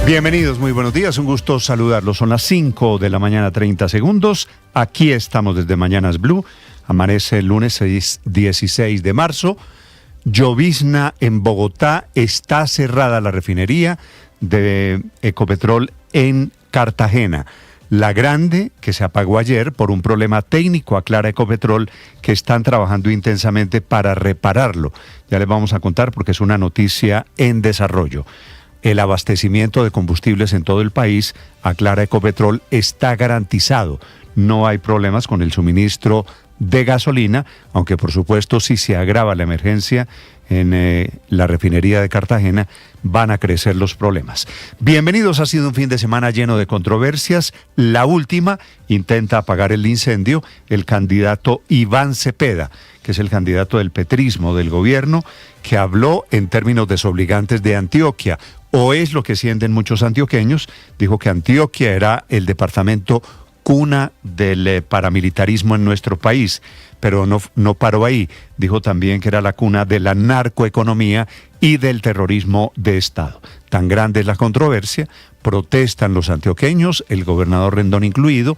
Bienvenidos, muy buenos días, un gusto saludarlos. Son las 5 de la mañana, 30 segundos. Aquí estamos desde Mañanas Blue. Amanece el lunes 16 de marzo. Llovizna en Bogotá. Está cerrada la refinería de Ecopetrol en Cartagena. La Grande, que se apagó ayer por un problema técnico, aclara Ecopetrol, que están trabajando intensamente para repararlo. Ya les vamos a contar porque es una noticia en desarrollo. El abastecimiento de combustibles en todo el país, aclara Ecopetrol, está garantizado. No hay problemas con el suministro de gasolina, aunque por supuesto si se agrava la emergencia en la refinería de Cartagena, van a crecer los problemas. Bienvenidos, ha sido un fin de semana lleno de controversias. La última intenta apagar el incendio el candidato Iván Cepeda, que es el candidato del petrismo del gobierno, que habló en términos desobligantes de Antioquia, o es lo que sienten muchos antioqueños. Dijo que Antioquia era el departamento cuna del paramilitarismo en nuestro país, pero no paró ahí. Dijo también que era la cuna de la narcoeconomía y del terrorismo de Estado. Tan grande es la controversia, protestan los antioqueños, el gobernador Rendón incluido,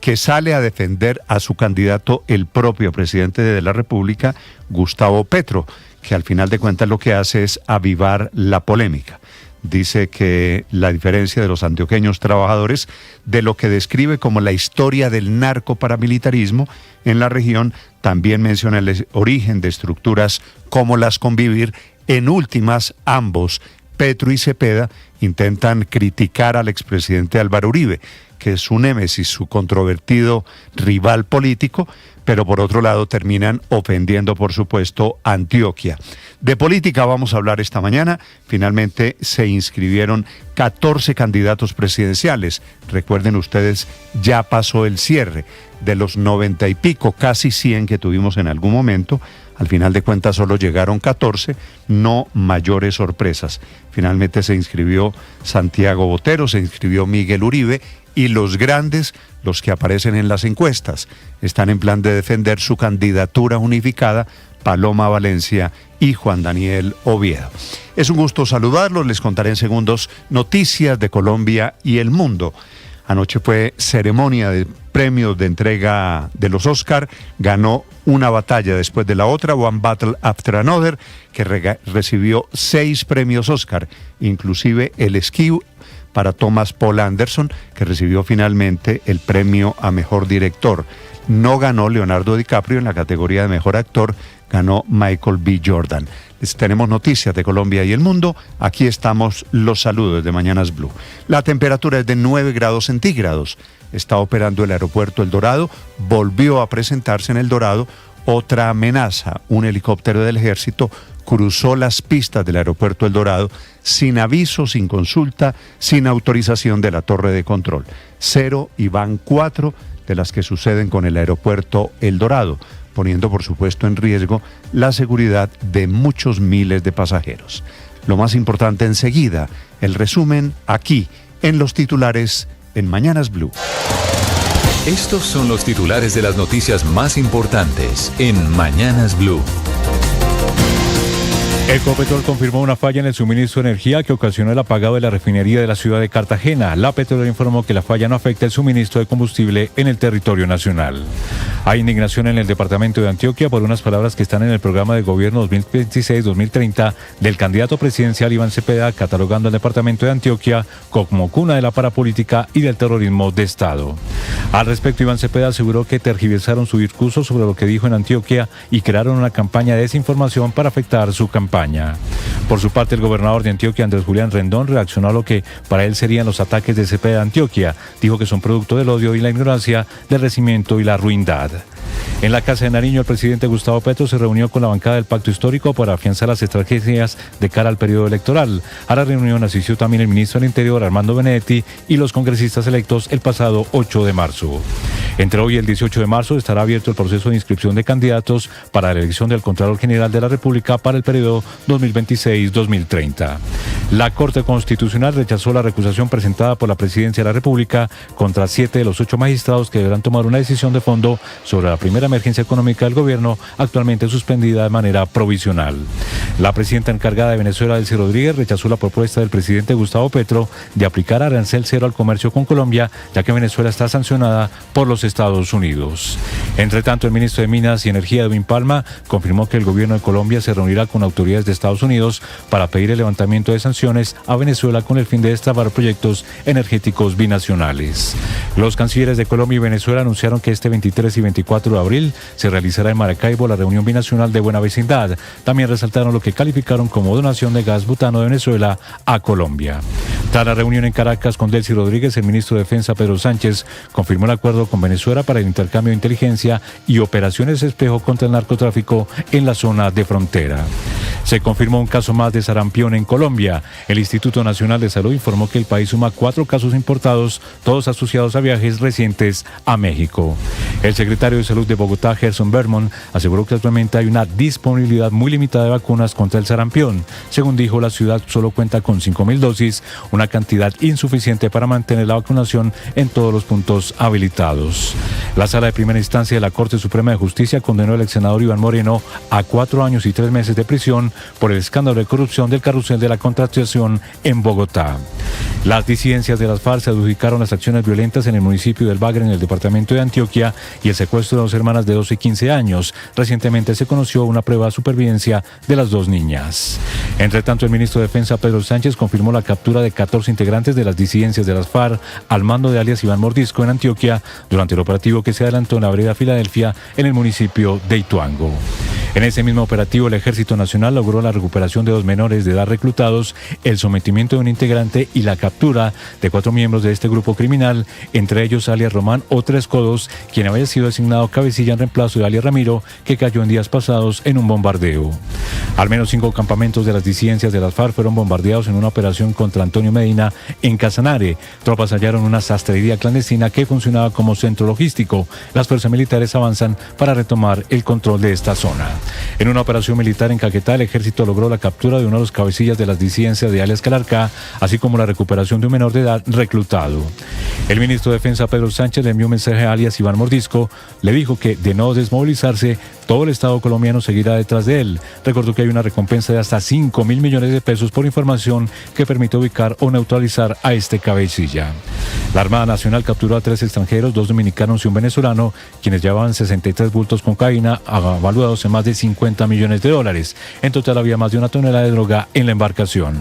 que sale a defender a su candidato, el propio presidente de la República, Gustavo Petro, que al final de cuentas lo que hace es avivar la polémica. Dice que la diferencia de los antioqueños trabajadores de lo que describe como la historia del narcoparamilitarismo en la región, también menciona el origen de estructuras como las Convivir. En últimas, ambos, Petro y Cepeda, intentan criticar al expresidente Álvaro Uribe, que es su némesis, su controvertido rival político, pero por otro lado terminan ofendiendo, por supuesto, a Antioquia. De política vamos a hablar esta mañana. Finalmente se inscribieron 14 candidatos presidenciales. Recuerden ustedes, ya pasó el cierre de los 90 y pico, casi 100 que tuvimos en algún momento. Al final de cuentas solo llegaron 14, no mayores sorpresas. Finalmente se inscribió Santiago Botero, se inscribió Miguel Uribe, y los grandes, los que aparecen en las encuestas, están en plan de defender su candidatura unificada, Paloma Valencia y Juan Daniel Oviedo. Es un gusto saludarlos, les contaré en segundos noticias de Colombia y el mundo. Anoche fue ceremonia de premios de entrega de los Oscar. Ganó una batalla después de la otra, One Battle After Another, que recibió 6 premios Oscar, inclusive el Esquiu para Thomas Paul Anderson, que recibió finalmente el premio a Mejor Director. No ganó Leonardo DiCaprio en la categoría de Mejor Actor, ganó Michael B. Jordan. Les tenemos noticias de Colombia y el mundo. Aquí estamos, los saludos de Mañanas Blue. La temperatura es de 9 grados centígrados. Está operando el aeropuerto El Dorado. Volvió a presentarse en El Dorado otra amenaza. Un helicóptero del ejército cruzó las pistas del aeropuerto El Dorado sin aviso, sin consulta, sin autorización de la torre de control. 0 y van 4 de las que suceden con el aeropuerto El Dorado, poniendo por supuesto en riesgo la seguridad de muchos miles de pasajeros. Lo más importante enseguida, el resumen aquí en los titulares en Mañanas Blue. Estos son los titulares de las noticias más importantes en Mañanas Blue. Ecopetrol confirmó una falla en el suministro de energía que ocasionó el apagado de la refinería de la ciudad de Cartagena. La petrolera informó que la falla no afecta el suministro de combustible en el territorio nacional. Hay indignación en el departamento de Antioquia por unas palabras que están en el programa de gobierno 2026-2030 del candidato presidencial Iván Cepeda, catalogando al departamento de Antioquia como cuna de la parapolítica y del terrorismo de Estado. Al respecto, Iván Cepeda aseguró que tergiversaron su discurso sobre lo que dijo en Antioquia y crearon una campaña de desinformación para afectar su campaña. Por su parte, el gobernador de Antioquia, Andrés Julián Rendón, reaccionó a lo que para él serían los ataques de Cepeda a Antioquia. Dijo que son producto del odio y la ignorancia, del resentimiento y la ruindad. En la Casa de Nariño, el presidente Gustavo Petro se reunió con la bancada del Pacto Histórico para afianzar las estrategias de cara al periodo electoral. A la reunión asistió también el ministro del Interior, Armando Benedetti, y los congresistas electos el pasado 8 de marzo. Entre hoy y el 18 de marzo estará abierto el proceso de inscripción de candidatos para la elección del Contralor General de la República para el periodo 2026-2030. La Corte Constitucional rechazó la recusación presentada por la Presidencia de la República contra 7 de los 8 magistrados que deberán tomar una decisión de fondo sobre la primera emergencia económica del gobierno, actualmente suspendida de manera provisional. La presidenta encargada de Venezuela, Delcy Rodríguez, rechazó la propuesta del presidente Gustavo Petro de aplicar arancel cero al comercio con Colombia, ya que Venezuela está sancionada por los Estados Unidos. Entre tanto, el ministro de Minas y Energía, Edwin Palma, confirmó que el gobierno de Colombia se reunirá con autoridades de Estados Unidos para pedir el levantamiento de sanciones a Venezuela con el fin de destrabar proyectos energéticos binacionales. Los cancilleres de Colombia y Venezuela anunciaron que este 23 y 24 de abril se realizará en Maracaibo la reunión binacional de buena vecindad. También resaltaron lo que calificaron como donación de gas butano de Venezuela a Colombia. Tras la reunión en Caracas con Delcy Rodríguez, el ministro de Defensa, Pedro Sánchez, confirmó el acuerdo con Venezuela para el intercambio de inteligencia y operaciones espejo contra el narcotráfico en la zona de frontera. Se confirmó un caso más de sarampión en Colombia. El Instituto Nacional de Salud informó que el país suma 4 casos importados, todos asociados a viajes recientes a México. El secretario de Salud de Bogotá, Gerson Bermond, aseguró que actualmente hay una disponibilidad muy limitada de vacunas contra el sarampión. Según dijo, la ciudad solo cuenta con 5.000 dosis, una cantidad insuficiente para mantener la vacunación en todos los puntos habilitados. La Sala de Primera Instancia de la Corte Suprema de Justicia condenó al ex senador Iván Moreno a 4 años y 3 meses de prisión por el escándalo de corrupción del carrusel de la contratación en Bogotá. Las disidencias de las FARC se adjudicaron las acciones violentas en el municipio del Bagre, en el departamento de Antioquia, y el secuestro de 2 hermanas de 12 y 15 años. Recientemente se conoció una prueba de supervivencia de las 2 niñas. Entre tanto, el ministro de Defensa, Pedro Sánchez, confirmó la captura de 14 integrantes de las disidencias de las FARC al mando de alias Iván Mordisco en Antioquia durante el operativo que se adelantó en la vereda Filadelfia, en el municipio de Ituango. En ese mismo operativo, el Ejército Nacional logró la recuperación de 2 menores de edad reclutados, el sometimiento de un integrante y la captura de 4 miembros de este grupo criminal, entre ellos alias Román o Tres Codos, quien había sido asignado cabecilla en reemplazo de alias Ramiro, que cayó en días pasados en un bombardeo. Al menos 5 campamentos de las disidencias de las FARC fueron bombardeados en una operación contra Antonio Medina en Casanare. Tropas hallaron una sastrería clandestina que funcionaba como centro logístico. Las fuerzas militares avanzan para retomar el control de esta zona. En una operación militar en Caquetá, el ejército logró la captura de uno de los cabecillas de las disidencias de alias Calarcá, así como la recuperación de un menor de edad reclutado. El ministro de Defensa, Pedro Sánchez, le envió un mensaje a alias Iván Mordisco. Le dijo que, de no desmovilizarse, todo el Estado colombiano seguirá detrás de él. Recordó que hay una recompensa de hasta 5.000 millones de pesos por información que permite ubicar o neutralizar a este cabecilla. La Armada Nacional capturó a 3 extranjeros, 2 dominicanos y un venezolano, quienes llevaban 63 bultos con cocaína valuados en más de 50 millones de dólares. En total había más de 1 tonelada de droga en la embarcación.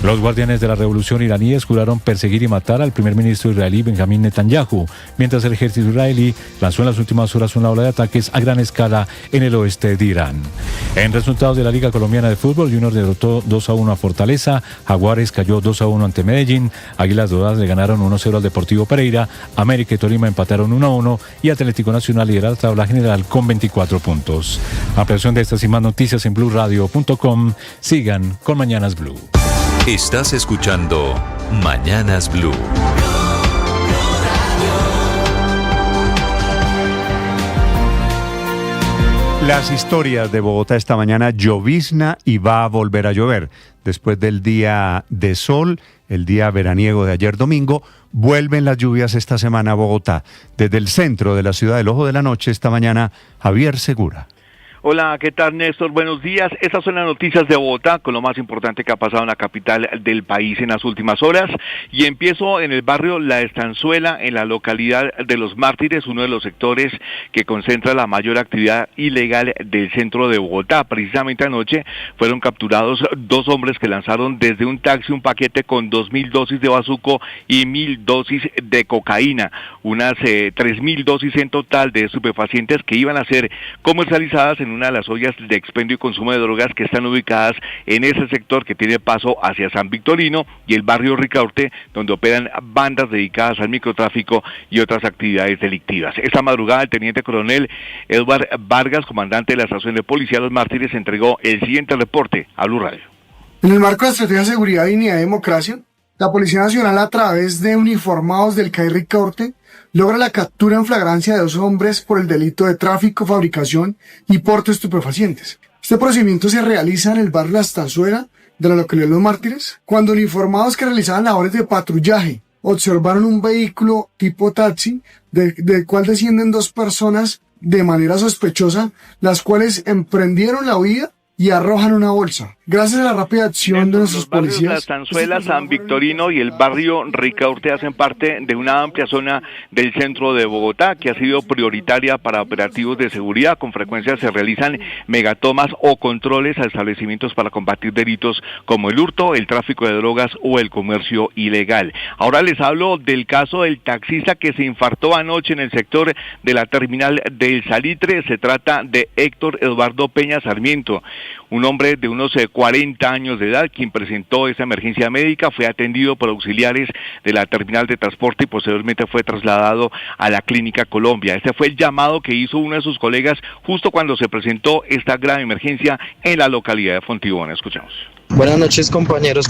Los guardianes de la revolución iraníes juraron perseguir y matar al primer ministro israelí Benjamín Netanyahu, mientras el ejército israelí lanzó en las últimas horas una ola de ataques a gran escala en el oeste de Irán. En resultados de la Liga Colombiana de Fútbol, Junior derrotó 2-1 a Fortaleza, Jaguares cayó 2-1 ante Medellín, Águilas Doradas le ganaron 1-0 al Deportivo Pereira, América y Tolima empataron 1-1 y Atlético Nacional lidera la tabla general con 24 puntos. Ampliación de estas y más noticias en BluRadio.com. Sigan con Mañanas Blue. Estás escuchando Mañanas Blue. Las historias de Bogotá esta mañana: llovizna y va a volver a llover. Después del día de sol, el día veraniego de ayer domingo, vuelven las lluvias esta semana a Bogotá. Desde el centro de la ciudad del Ojo de la Noche esta mañana, Javier Segura. Hola, ¿qué tal, Néstor? Buenos días. Estas son las noticias de Bogotá, con lo más importante que ha pasado en la capital del país en las últimas horas. Y empiezo en el barrio La Estanzuela, en la localidad de Los Mártires, uno de los sectores que concentra la mayor actividad ilegal del centro de Bogotá. Precisamente anoche fueron capturados 2 hombres que lanzaron desde un taxi un paquete con 2.000 dosis de bazuco y 1.000 dosis de cocaína. Unas 3.000 dosis en total de estupefacientes que iban a ser comercializadas en una de las ollas de expendio y consumo de drogas que están ubicadas en ese sector que tiene paso hacia San Victorino y el barrio Ricaurte, donde operan bandas dedicadas al microtráfico y otras actividades delictivas. Esta madrugada, el teniente coronel Edward Vargas, comandante de la estación de policía Los Mártires, entregó el siguiente reporte a Blue Radio. En el marco de Estrategia de Seguridad, Dignidad y Democracia, la Policía Nacional, a través de uniformados del CAI Ricaurte, logra la captura en flagrancia de 2 hombres por el delito de tráfico, fabricación y porte de estupefacientes. Este procedimiento se realiza en el barrio La Estanzuela, de la localidad de Los Mártires, cuando uniformados que realizaban labores de patrullaje observaron un vehículo tipo taxi del cual descienden 2 personas de manera sospechosa, las cuales emprendieron la huida y arrojan una bolsa. Gracias a la rápida acción de nuestros policías. La Estanzuela, San Victorino y el barrio Ricaurte hacen parte de una amplia zona del centro de Bogotá que ha sido prioritaria para operativos de seguridad. Con frecuencia se realizan megatomas o controles a establecimientos para combatir delitos como el hurto, el tráfico de drogas o el comercio ilegal. Ahora les hablo del caso del taxista que se infartó anoche en el sector de la terminal del Salitre. Se trata de Héctor Eduardo Peña Sarmiento, un hombre de unos 40 años de edad, quien presentó esa emergencia médica, fue atendido por auxiliares de la terminal de transporte y posteriormente fue trasladado a la Clínica Colombia. Este fue el llamado que hizo uno de sus colegas justo cuando se presentó esta grave emergencia en la localidad de Fontibón. Escuchamos. Buenas noches, compañeros,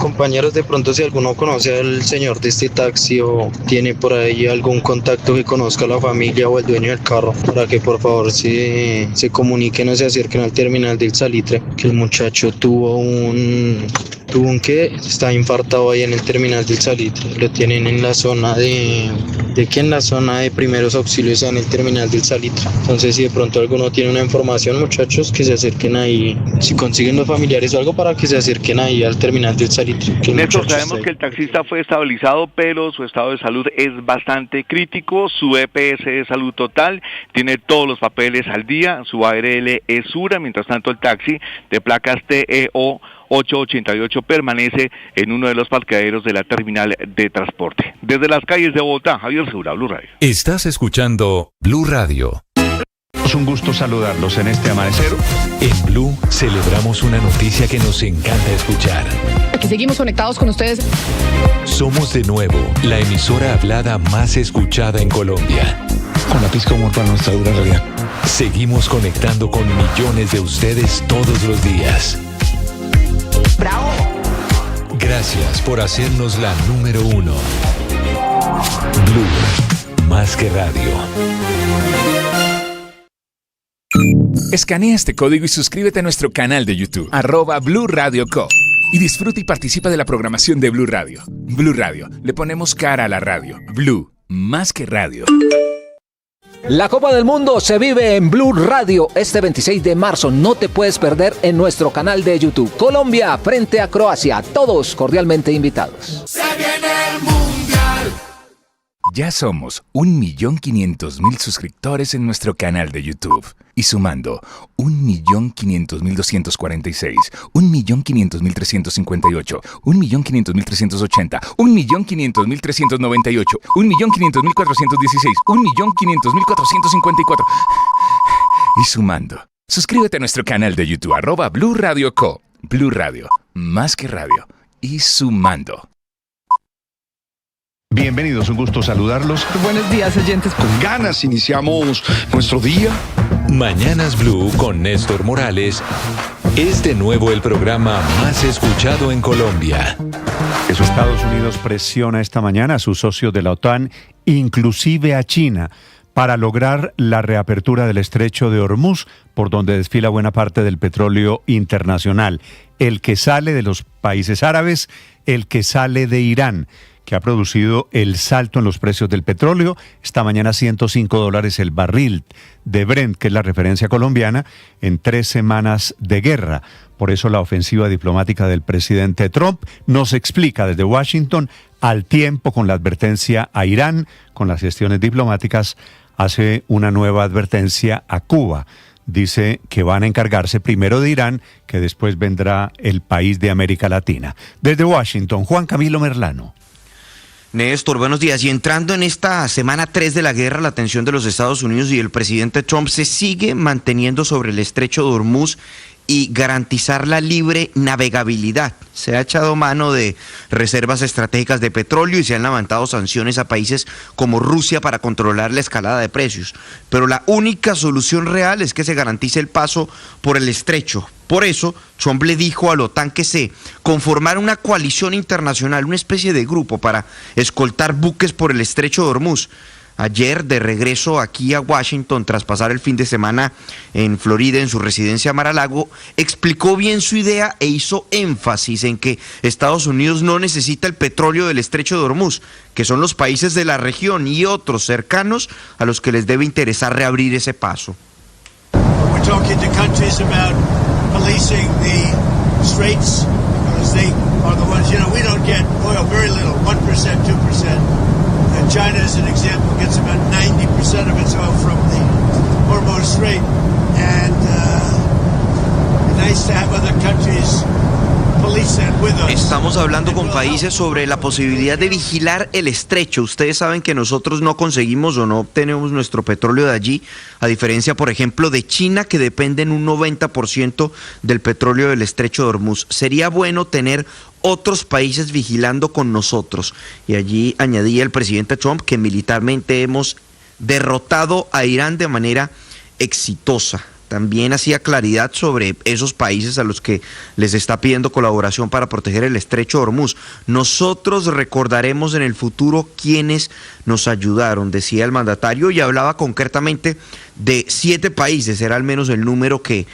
de pronto si alguno conoce al señor de este taxi o tiene por ahí algún contacto que conozca a la familia o el dueño del carro, para que por favor se comuniquen o se acerquen al terminal del Salitre, que el muchacho tuvo un que está infartado ahí en el terminal del Salitre. Lo tienen en la zona en la zona de primeros auxilios en el terminal del Salitre. Entonces si de pronto alguno tiene una información, muchachos, que se acerquen ahí, si consiguen los familiares o algo, para que se acerquen ahí al terminal del Salitre. Néstor, sabemos que el taxista fue estabilizado, pero su estado de salud es bastante crítico. Su EPS es salud total, tiene todos los papeles al día, su ARL es Sura. Mientras tanto, el taxi de placas TEO 888 permanece en uno de los parqueaderos de la terminal de transporte. Desde las calles de Bogotá, Javier Segura, Blue Radio. Estás escuchando Blue Radio. Es un gusto saludarlos en este amanecer. En Blue celebramos una noticia que nos encanta escuchar. Aquí seguimos conectados con ustedes. Somos de nuevo la emisora hablada más escuchada en Colombia. Con la pizca de humor para nuestra dura realidad. Seguimos conectando con millones de ustedes todos los días. ¡Bravo! Gracias por hacernos la número 1. Blue, más que radio. Escanea este código y suscríbete a nuestro canal de YouTube, @Blue Radio Co. Y disfruta y participa de la programación de Blue Radio. Blue Radio, le ponemos cara a la radio. Blue, más que radio. La Copa del Mundo se vive en Blue Radio este 26 de marzo. No te puedes perder en nuestro canal de YouTube. Colombia frente a Croacia. Todos cordialmente invitados. Se viene el Mundial. Ya somos 1.500.000 suscriptores en nuestro canal de YouTube. Y sumando 1.500.246, 1.500.358, 1.500.380, 1.500.398, 1.500.416, 1.500.454. Y sumando. Suscríbete a nuestro canal de YouTube, @Blue Radio Co. Blue Radio, más que radio. Y sumando. Bienvenidos, un gusto saludarlos. Buenos días, oyentes. Con ganas iniciamos nuestro día. Mañanas Blue con Néstor Morales es de nuevo el programa más escuchado en Colombia. Estados Unidos presiona esta mañana a sus socios de la OTAN, inclusive a China, para lograr la reapertura del estrecho de Hormuz, por donde desfila buena parte del petróleo internacional, el que sale de los países árabes, el que sale de Irán, que ha producido el salto en los precios del petróleo. Esta mañana $105 el barril de Brent, que es la referencia colombiana, en 3 semanas de guerra. Por eso la ofensiva diplomática del presidente Trump nos explica desde Washington, al tiempo con la advertencia a Irán, con las gestiones diplomáticas, hace una nueva advertencia a Cuba. Dice que van a encargarse primero de Irán, que después vendrá el país de América Latina. Desde Washington, Juan Camilo Merlano. Néstor, buenos días. Y entrando en esta semana 3 de la guerra, la atención de los Estados Unidos y el presidente Trump se sigue manteniendo sobre el estrecho de Hormuz y garantizar la libre navegabilidad. Se ha echado mano de reservas estratégicas de petróleo y se han levantado sanciones a países como Rusia para controlar la escalada de precios. Pero la única solución real es que se garantice el paso por el estrecho. Por eso, Trump le dijo a la OTAN que se conformara una coalición internacional, una especie de grupo para escoltar buques por el estrecho de Hormuz. ayer de regreso aquí a Washington tras pasar el fin de semana en Florida en su residencia Mar-a-Lago, explicó bien su idea e hizo énfasis en que Estados Unidos no necesita el petróleo del estrecho de Hormuz, que son los países de la región y otros cercanos a los que les debe interesar reabrir ese paso. We're talking to countries about policing the straits because they are the ones, we don't get oil, very little, 1%, 2%. And China, as an example, gets about 90% of its oil from the Hormuz Strait. And it's nice to have other countries police that with us. Estamos hablando con países sobre la posibilidad de vigilar el estrecho. Ustedes saben que nosotros no conseguimos o no obtenemos nuestro petróleo de allí, a diferencia, por ejemplo, de China, que depende en un 90% del petróleo del estrecho de Hormuz. Sería bueno tener otros países vigilando con nosotros. Y allí añadía el presidente Trump que militarmente hemos derrotado a Irán de manera exitosa. También hacía claridad sobre esos países a los que les está pidiendo colaboración para proteger el estrecho de Hormuz. Nosotros recordaremos en el futuro quiénes nos ayudaron, decía el mandatario, y hablaba concretamente de 7 países, era al menos el número que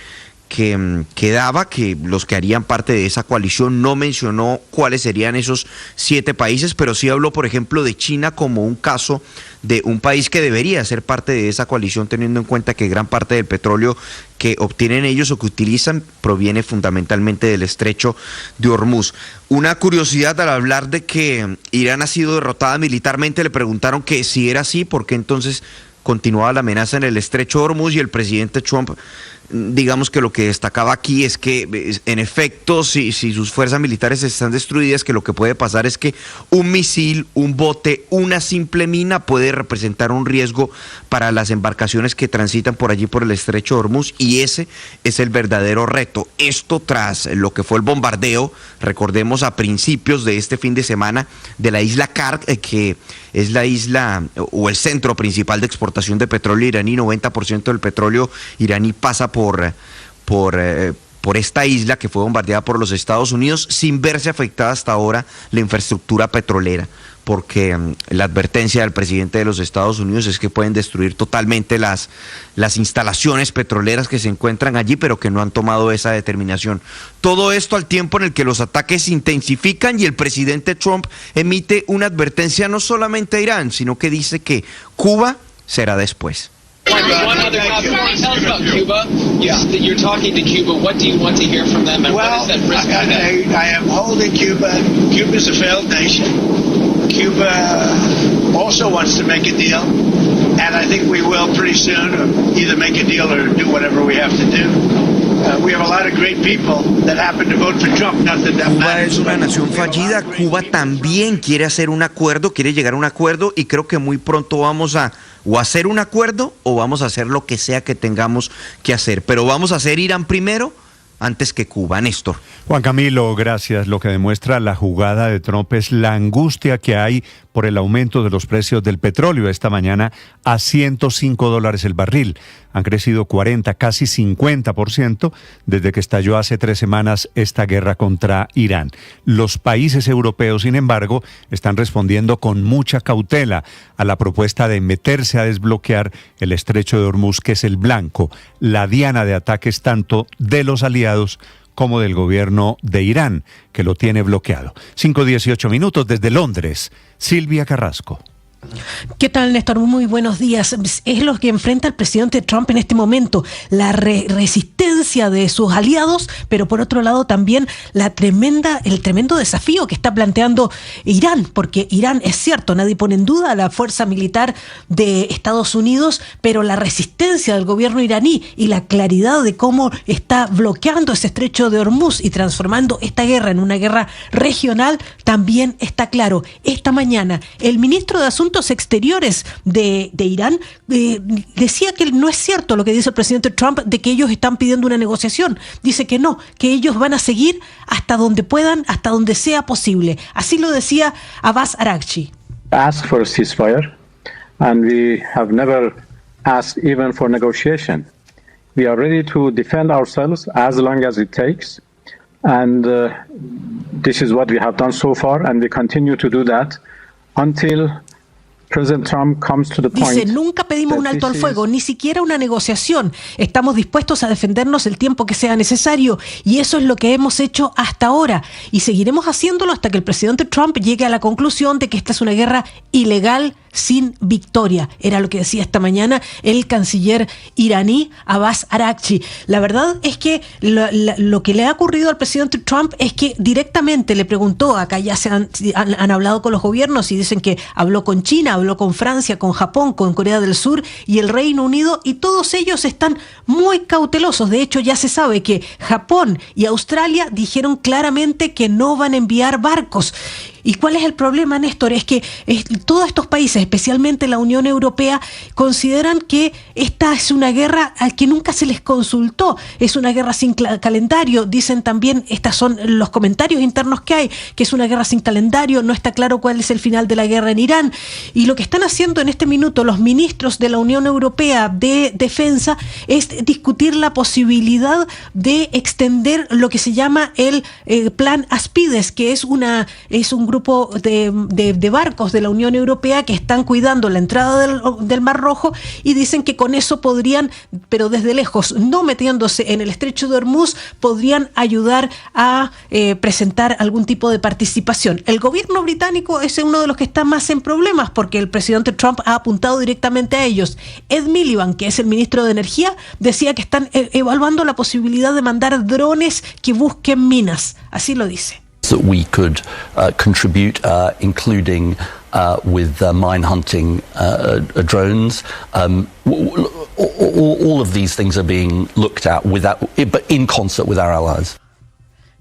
daba, que los que harían parte de esa coalición. No mencionó cuáles serían esos 7 países, pero sí habló, por ejemplo, de China como un caso de un país que debería ser parte de esa coalición, teniendo en cuenta que gran parte del petróleo que obtienen ellos o que utilizan proviene fundamentalmente del estrecho de Hormuz. Una curiosidad al hablar de que Irán ha sido derrotada militarmente, le preguntaron que si era así, ¿por qué entonces continuaba la amenaza en el estrecho de Hormuz? Y el presidente Trump, digamos que lo que destacaba aquí es que, en efecto, si sus fuerzas militares están destruidas, que lo que puede pasar es que un misil, un bote, una simple mina puede representar un riesgo para las embarcaciones que transitan por allí por el estrecho de Hormuz, y ese es el verdadero reto. Esto tras lo que fue el bombardeo, recordemos, a principios de este fin de semana, de la isla Kark, que es la isla o el centro principal de exportación de petróleo iraní. 90% del petróleo iraní pasa por esta isla que fue bombardeada por los Estados Unidos, sin verse afectada hasta ahora la infraestructura petrolera, porque la advertencia del presidente de los Estados Unidos es que pueden destruir totalmente las instalaciones petroleras que se encuentran allí, pero que no han tomado esa determinación. Todo esto al tiempo en el que los ataques se intensifican y el presidente Trump emite una advertencia no solamente a Irán, sino que dice que Cuba será después. One other comment. Tell us about Cuba. You're talking to Cuba. What do you want to hear from them? And what is that risk for them? I am holding Cuba. Cuba is a failed nation. Cuba also wants to make a deal. And I think we will pretty soon either make a deal or do whatever we have to do. We have a lot of great people that happen to vote for Trump. Cuba es una nación fallida. Cuba también quiere hacer un acuerdo, quiere llegar a un acuerdo, y creo que muy pronto vamos a o hacer un acuerdo o vamos a hacer lo que sea que tengamos que hacer. Pero vamos a hacer Irán primero antes que Cuba. Néstor. Juan Camilo, gracias. Lo que demuestra la jugada de Trump es la angustia que hay por el aumento de los precios del petróleo. Esta mañana a $105 el barril. Han crecido 40, casi 50% desde que estalló hace 3 semanas esta guerra contra Irán. Los países europeos, sin embargo, están respondiendo con mucha cautela a la propuesta de meterse a desbloquear el estrecho de Hormuz, que es el blanco, la diana de ataques tanto de los aliados como del gobierno de Irán, que lo tiene bloqueado. 5:18 desde Londres. Silvia Carrasco. ¿Qué tal, Néstor? Muy buenos días. Es lo que enfrenta el presidente Trump en este momento, la resistencia de sus aliados, pero por otro lado también el tremendo desafío que está planteando Irán, porque Irán, es cierto, nadie pone en duda la fuerza militar de Estados Unidos, pero la resistencia del gobierno iraní y la claridad de cómo está bloqueando ese estrecho de Hormuz y transformando esta guerra en una guerra regional también está claro. Esta mañana el ministro de Asuntos Exteriores de Irán decía que no es cierto lo que dice el presidente Trump de que ellos están pidiendo una negociación. Dice que no, que ellos van a seguir hasta donde puedan, hasta donde sea posible. Así lo decía Abbas Araghchi. Ask for a ceasefire, and we have never asked even for negotiation. We are ready to defend ourselves as long as it takes, and this is what we have done so far, and we continue to do that until President Trump comes to the point. Dice, nunca pedimos un alto al fuego, ni siquiera una negociación. Estamos dispuestos a defendernos el tiempo que sea necesario y eso es lo que hemos hecho hasta ahora y seguiremos haciéndolo hasta que el presidente Trump llegue a la conclusión de que esta es una guerra ilegal sin victoria. Era lo que decía esta mañana el canciller iraní Abbas Araghchi. La verdad es que lo que le ha ocurrido al presidente Trump es que directamente le preguntó, acá ya han hablado con los gobiernos y dicen que habló con China, habló con Francia, con Japón, con Corea del Sur y el Reino Unido y todos ellos están muy cautelosos. De hecho, ya se sabe que Japón y Australia dijeron claramente que no van a enviar barcos. ¿Y cuál es el problema, Néstor? Es que todos estos países, especialmente la Unión Europea, consideran que esta es una guerra al que nunca se les consultó. Es una guerra sin calendario. Dicen también, estos son los comentarios internos que hay, que es una guerra sin calendario, no está claro cuál es el final de la guerra en Irán. Y lo que están haciendo en este minuto los ministros de la Unión Europea de Defensa es discutir la posibilidad de extender lo que se llama el plan Aspides, que es un grupo de barcos de la Unión Europea que están cuidando la entrada del Mar Rojo y dicen que con eso podrían, pero desde lejos, no metiéndose en el estrecho de Hormuz, podrían ayudar a presentar algún tipo de participación. El gobierno británico es uno de los que está más en problemas porque el presidente Trump ha apuntado directamente a ellos. Ed Miliband, que es el ministro de Energía, decía que están evaluando la posibilidad de mandar drones que busquen minas. Así lo dice. That we could contribute, including with mine hunting drones. All of these things are being looked at but in concert with our allies.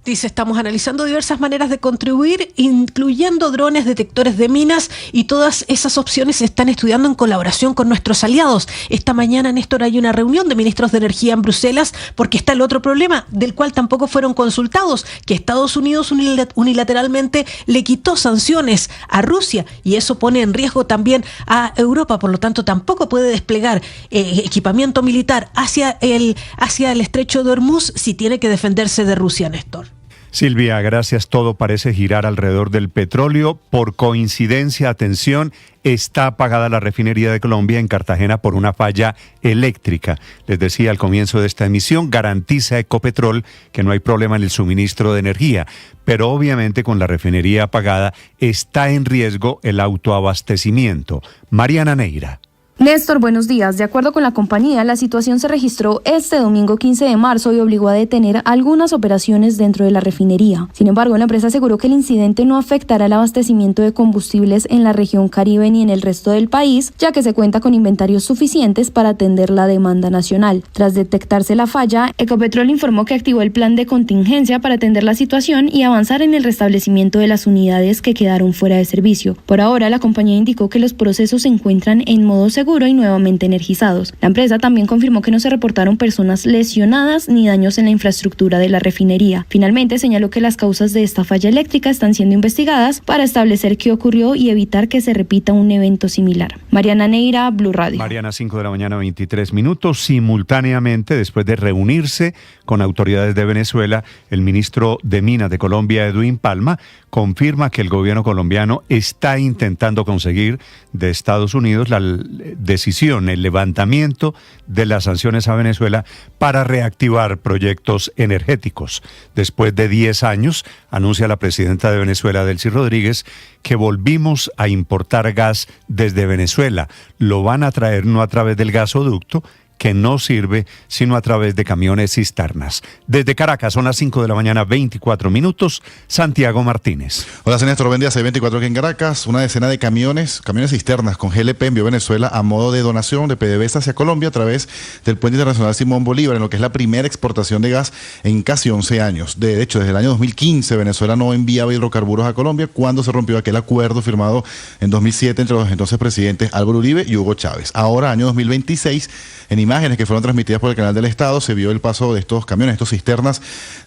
Dice, estamos analizando diversas maneras de contribuir, incluyendo drones detectores de minas, y todas esas opciones se están estudiando en colaboración con nuestros aliados. Esta mañana, Néstor, hay una reunión de ministros de energía en Bruselas porque está el otro problema, del cual tampoco fueron consultados, que Estados Unidos unilateralmente le quitó sanciones a Rusia, y eso pone en riesgo también a Europa. Por lo tanto, tampoco puede desplegar equipamiento militar hacia el estrecho de Hormuz si tiene que defenderse de Rusia, Néstor. Silvia, gracias. Todo parece girar alrededor del petróleo. Por coincidencia, atención, está apagada la refinería de Colombia en Cartagena por una falla eléctrica. Les decía al comienzo de esta emisión, garantiza Ecopetrol que no hay problema en el suministro de energía, pero obviamente con la refinería apagada está en riesgo el autoabastecimiento. Mariana Neira. Néstor, buenos días. De acuerdo con la compañía, la situación se registró este domingo 15 de marzo y obligó a detener algunas operaciones dentro de la refinería. Sin embargo, la empresa aseguró que el incidente no afectará el abastecimiento de combustibles en la región Caribe ni en el resto del país, ya que se cuenta con inventarios suficientes para atender la demanda nacional. Tras detectarse la falla, Ecopetrol informó que activó el plan de contingencia para atender la situación y avanzar en el restablecimiento de las unidades que quedaron fuera de servicio. Por ahora, la compañía indicó que los procesos se encuentran en modo seguro y nuevamente energizados. La empresa también confirmó que no se reportaron personas lesionadas ni daños en la infraestructura de la refinería. Finalmente señaló que las causas de esta falla eléctrica están siendo investigadas para establecer qué ocurrió y evitar que se repita un evento similar. Mariana Neira, Blue Radio. Mariana, 5 de la mañana, 23 minutos. Simultáneamente, después de reunirse con autoridades de Venezuela, el ministro de Minas de Colombia, Edwin Palma, confirma que el gobierno colombiano está intentando conseguir de Estados Unidos la decisión, el levantamiento de las sanciones a Venezuela para reactivar proyectos energéticos. Después de 10 años, anuncia la presidenta de Venezuela, Delcy Rodríguez, que volvimos a importar gas desde Venezuela. Lo van a traer no a través del gasoducto, que no sirve sino a través de camiones cisternas. Desde Caracas, son las 5 de la mañana, 24 minutos, Santiago Martínez. Hola, Néstor, buen día, 6:24 aquí en Caracas. Una decena de camiones cisternas con GLP envió Venezuela a modo de donación de PDVSA hacia Colombia a través del Puente Internacional Simón Bolívar, en lo que es la primera exportación de gas en casi 11 años. De hecho, desde el año 2015, Venezuela no enviaba hidrocarburos a Colombia cuando se rompió aquel acuerdo firmado en 2007 entre los entonces presidentes Álvaro Uribe y Hugo Chávez. Ahora, año 2026, en imágenes que fueron transmitidas por el canal del Estado, se vio el paso de estos camiones, estos cisternas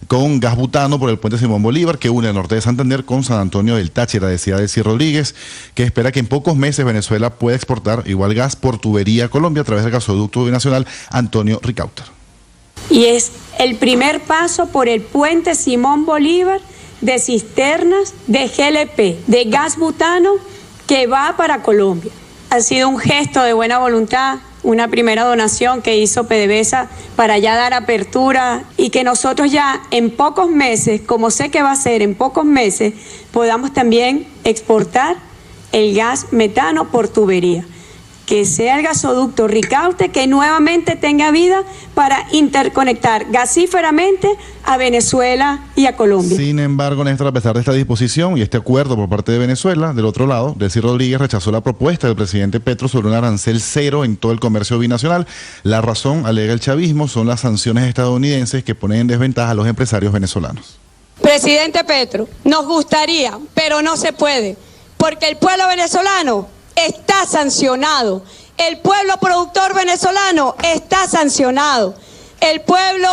con gas butano por el puente Simón Bolívar, que une el norte de Santander con San Antonio del Táchira. Decía Delcy Rodríguez que espera que en pocos meses Venezuela pueda exportar igual gas por tubería a Colombia a través del gasoducto binacional Antonio Ricauter. Y es el primer paso por el puente Simón Bolívar de cisternas de GLP, de gas butano, que va para Colombia. Ha sido un gesto de buena voluntad, una primera donación que hizo PDVSA para ya dar apertura y que nosotros ya en pocos meses, como sé que va a ser en pocos meses, podamos también exportar el gas metano por tubería. Que sea el gasoducto Ricaurte que nuevamente tenga vida para interconectar gasíferamente a Venezuela y a Colombia. Sin embargo, Néstor, a pesar de esta disposición y este acuerdo por parte de Venezuela, del otro lado, Delcy Rodríguez rechazó la propuesta del presidente Petro sobre un arancel cero en todo el comercio binacional. La razón, alega el chavismo, son las sanciones estadounidenses que ponen en desventaja a los empresarios venezolanos. Presidente Petro, nos gustaría, pero no se puede, porque el pueblo venezolano está sancionado, el pueblo productor venezolano está sancionado, el pueblo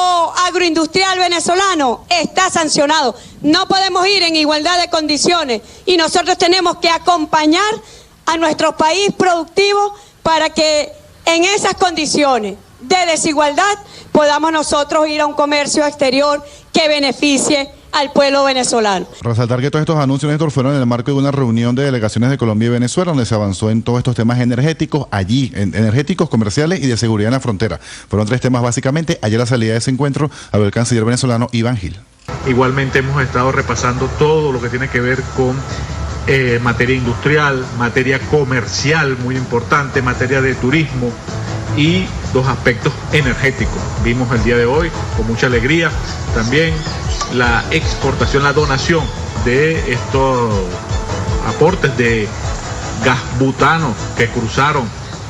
agroindustrial venezolano está sancionado. No podemos ir en igualdad de condiciones y nosotros tenemos que acompañar a nuestro país productivo para que en esas condiciones de desigualdad podamos nosotros ir a un comercio exterior que beneficie al pueblo venezolano. Resaltar que todos estos anuncios, Néstor, fueron en el marco de una reunión de delegaciones de Colombia y Venezuela, donde se avanzó en todos estos temas energéticos, energéticos, comerciales y de seguridad en la frontera. Fueron 3 temas básicamente. Ayer la salida de ese encuentro habló el canciller venezolano Iván Gil. Igualmente hemos estado repasando todo lo que tiene que ver con materia industrial, materia comercial muy importante, materia de turismo y los aspectos energéticos. Vimos el día de hoy con mucha alegría también la exportación, la donación de estos aportes de gas butano que cruzaron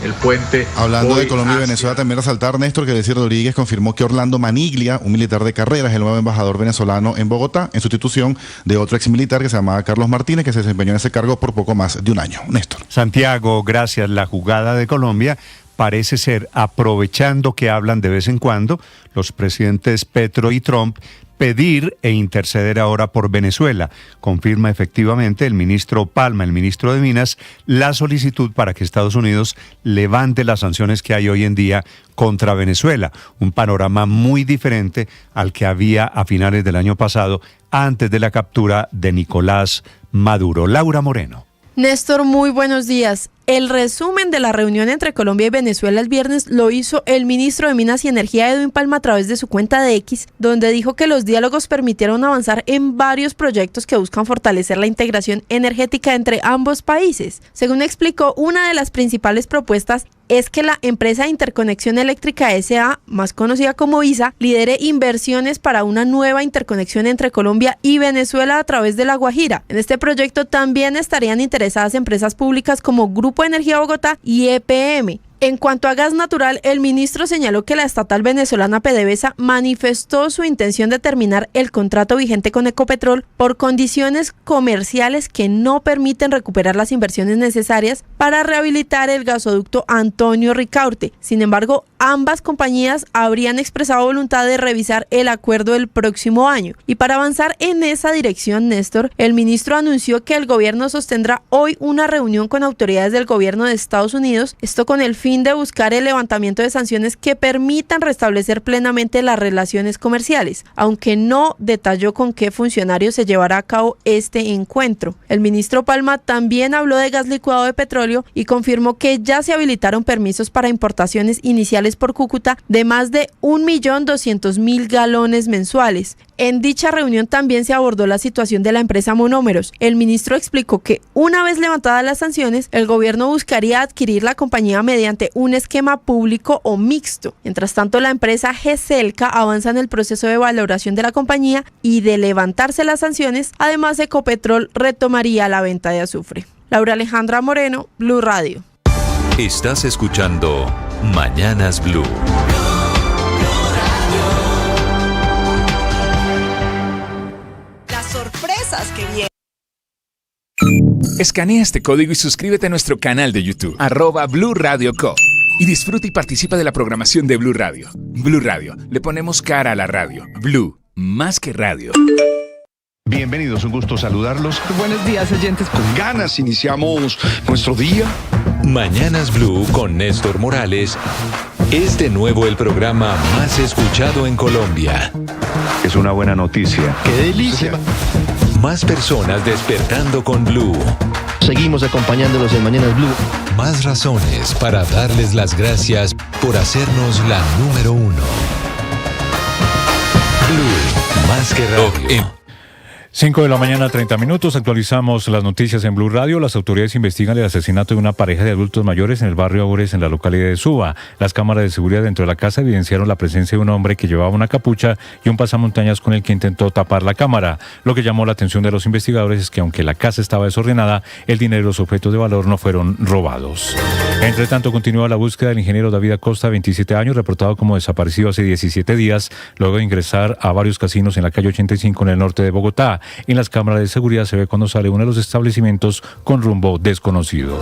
el puente. Hablando de Colombia y Venezuela, también resaltar, Néstor, que Delcy Rodríguez confirmó que Orlando Maniglia, un militar de carrera, es el nuevo embajador venezolano en Bogotá, en sustitución de otro exmilitar que se llamaba Carlos Martínez, que se desempeñó en ese cargo por poco más de un año. Néstor. Santiago, gracias. La jugada de Colombia parece ser, aprovechando que hablan de vez en cuando los presidentes Petro y Trump, pedir e interceder ahora por Venezuela. Confirma efectivamente el ministro Palma, el ministro de Minas, la solicitud para que Estados Unidos levante las sanciones que hay hoy en día contra Venezuela. Un panorama muy diferente al que había a finales del año pasado, antes de la captura de Nicolás Maduro. Laura Moreno. Néstor, muy buenos días. El resumen de la reunión entre Colombia y Venezuela el viernes lo hizo el ministro de Minas y Energía, Edwin Palma, a través de su cuenta de X, donde dijo que los diálogos permitieron avanzar en varios proyectos que buscan fortalecer la integración energética entre ambos países. Según explicó, una de las principales propuestas es que la empresa de Interconexión Eléctrica S.A., más conocida como ISA, lidere inversiones para una nueva interconexión entre Colombia y Venezuela a través de La Guajira. En este proyecto también estarían interesadas empresas públicas como Grupo Energía Bogotá y EPM. En cuanto a gas natural, el ministro señaló que la estatal venezolana PDVSA manifestó su intención de terminar el contrato vigente con Ecopetrol por condiciones comerciales que no permiten recuperar las inversiones necesarias para rehabilitar el gasoducto Antonio Ricaurte. Sin embargo, ambas compañías habrían expresado voluntad de revisar el acuerdo el próximo año. Y para avanzar en esa dirección, Néstor, el ministro anunció que el gobierno sostendrá hoy una reunión con autoridades del gobierno de Estados Unidos, esto con el fin de buscar el levantamiento de sanciones que permitan restablecer plenamente las relaciones comerciales, aunque no detalló con qué funcionarios se llevará a cabo este encuentro. El ministro Palma también habló de gas licuado de petróleo y confirmó que ya se habilitaron permisos para importaciones iniciales por Cúcuta de más de 1.200.000 galones mensuales. En dicha reunión también se abordó la situación de la empresa Monómeros. El ministro explicó que una vez levantadas las sanciones, el gobierno buscaría adquirir la compañía mediante un esquema público o mixto. Mientras tanto, la empresa GESELCA avanza en el proceso de valoración de la compañía y de levantarse las sanciones, además Ecopetrol retomaría la venta de azufre. Laura Alejandra Moreno, Blue Radio. Estás escuchando Mañanas Blue. Sorpresas que vienen. Escanea este código y suscríbete a nuestro canal de YouTube, @Blue Radio Co. Y disfruta y participa de la programación de Blue Radio. Blue Radio, le ponemos cara a la radio. Blue, más que radio. Bienvenidos, un gusto saludarlos. Buenos días, oyentes. Con ganas iniciamos nuestro día. Mañanas Blue con Néstor Morales es de nuevo el programa más escuchado en Colombia. Es una buena noticia. ¡Qué delicia! Más personas despertando con Blue. Seguimos acompañándolos en Mañanas Blue. Más razones para darles las gracias por hacernos la número 1. Blue, más que radio. 5 de la mañana, 30 minutos. Actualizamos las noticias en Blue Radio. Las autoridades investigan el asesinato de una pareja de adultos mayores en el barrio Aures, en la localidad de Suba. Las cámaras de seguridad dentro de la casa evidenciaron la presencia de un hombre que llevaba una capucha y un pasamontañas con el que intentó tapar la cámara. Lo que llamó la atención de los investigadores es que aunque la casa estaba desordenada, el dinero y los objetos de valor no fueron robados. Entre tanto, continúa la búsqueda del ingeniero David Acosta, 27 años, reportado como desaparecido hace 17 días, luego de ingresar a varios casinos en la calle 85 en el norte de Bogotá. En las cámaras de seguridad se ve cuando sale uno de los establecimientos con rumbo desconocido.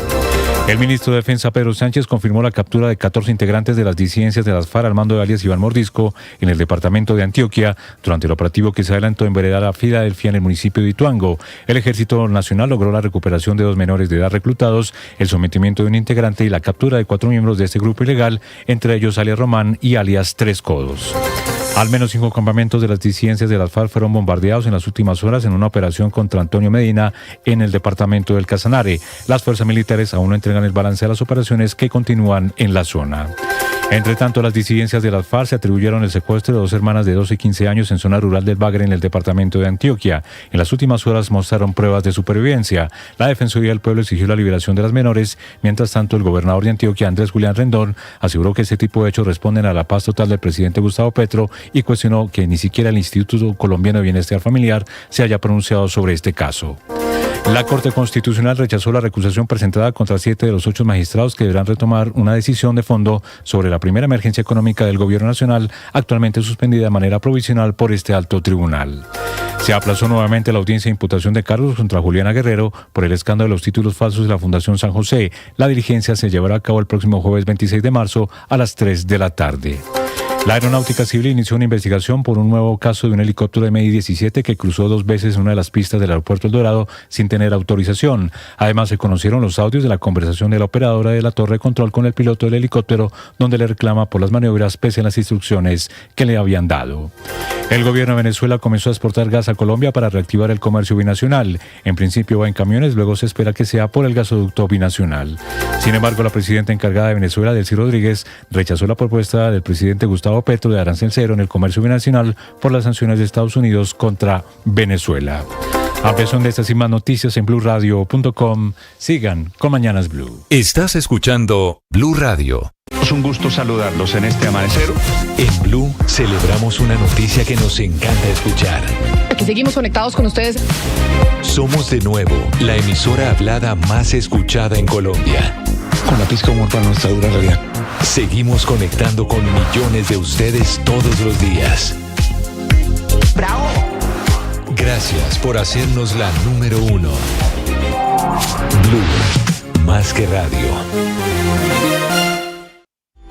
El ministro de Defensa, Pedro Sánchez, confirmó la captura de 14 integrantes de las disidencias de las FARC al mando de alias Iván Mordisco en el departamento de Antioquia durante el operativo que se adelantó en vereda La Filadelfia, en el municipio de Ituango. El Ejército Nacional logró la recuperación de 2 menores de edad reclutados, el sometimiento de un integrante y la captura de 4 miembros de este grupo ilegal, entre ellos alias Román y alias Tres Codos. Al menos 5 campamentos de las disidencias de las FARC fueron bombardeados en las últimas horas en una operación contra Antonio Medina en el departamento del Casanare. Las fuerzas militares aún no entregan el balance de las operaciones que continúan en la zona. Entre tanto, las disidencias de las FARC se atribuyeron el secuestro de 2 hermanas de 12 y 15 años en zona rural del Bagre, en el departamento de Antioquia. En las últimas horas mostraron pruebas de supervivencia. La Defensoría del Pueblo exigió la liberación de las menores. Mientras tanto, el gobernador de Antioquia, Andrés Julián Rendón, aseguró que este tipo de hechos responden a la paz total del presidente Gustavo Petro y cuestionó que ni siquiera el Instituto Colombiano de Bienestar Familiar se haya pronunciado sobre este caso. La Corte Constitucional rechazó la recusación presentada contra 7 de los 8 magistrados que deberán retomar una decisión de fondo sobre la primera emergencia económica del gobierno nacional, actualmente suspendida de manera provisional por este alto tribunal. Se aplazó nuevamente la audiencia de imputación de cargos contra Juliana Guerrero por el escándalo de los títulos falsos de la Fundación San José. La diligencia se llevará a cabo el próximo jueves 26 de marzo a las 3 de la tarde. La Aeronáutica Civil inició una investigación por un nuevo caso de un helicóptero MI-17 que cruzó 2 veces una de las pistas del aeropuerto El Dorado sin tener autorización. Además, se conocieron los audios de la conversación de la operadora de la torre de control con el piloto del helicóptero, donde le reclama por las maniobras pese a las instrucciones que le habían dado. El gobierno de Venezuela comenzó a exportar gas a Colombia para reactivar el comercio binacional. En principio va en camiones, luego se espera que sea por el gasoducto binacional. Sin embargo, la presidenta encargada de Venezuela, Delcy Rodríguez, rechazó la propuesta del presidente Gustavo Petro de arancel cero en el comercio binacional por las sanciones de Estados Unidos contra Venezuela. A pesar de estas y más noticias en BluRadio.com, sigan con Mañanas Blue. Estás escuchando Blue Radio. Es un gusto saludarlos en este amanecer. En Blue celebramos una noticia que nos encanta escuchar. Aquí seguimos conectados con ustedes. Somos de nuevo la emisora hablada más escuchada en Colombia. Con la pizca de humor para nuestra dura realidad. Seguimos conectando con millones de ustedes todos los días. ¡Bravo! Gracias por hacernos la número 1. Blue, más que radio.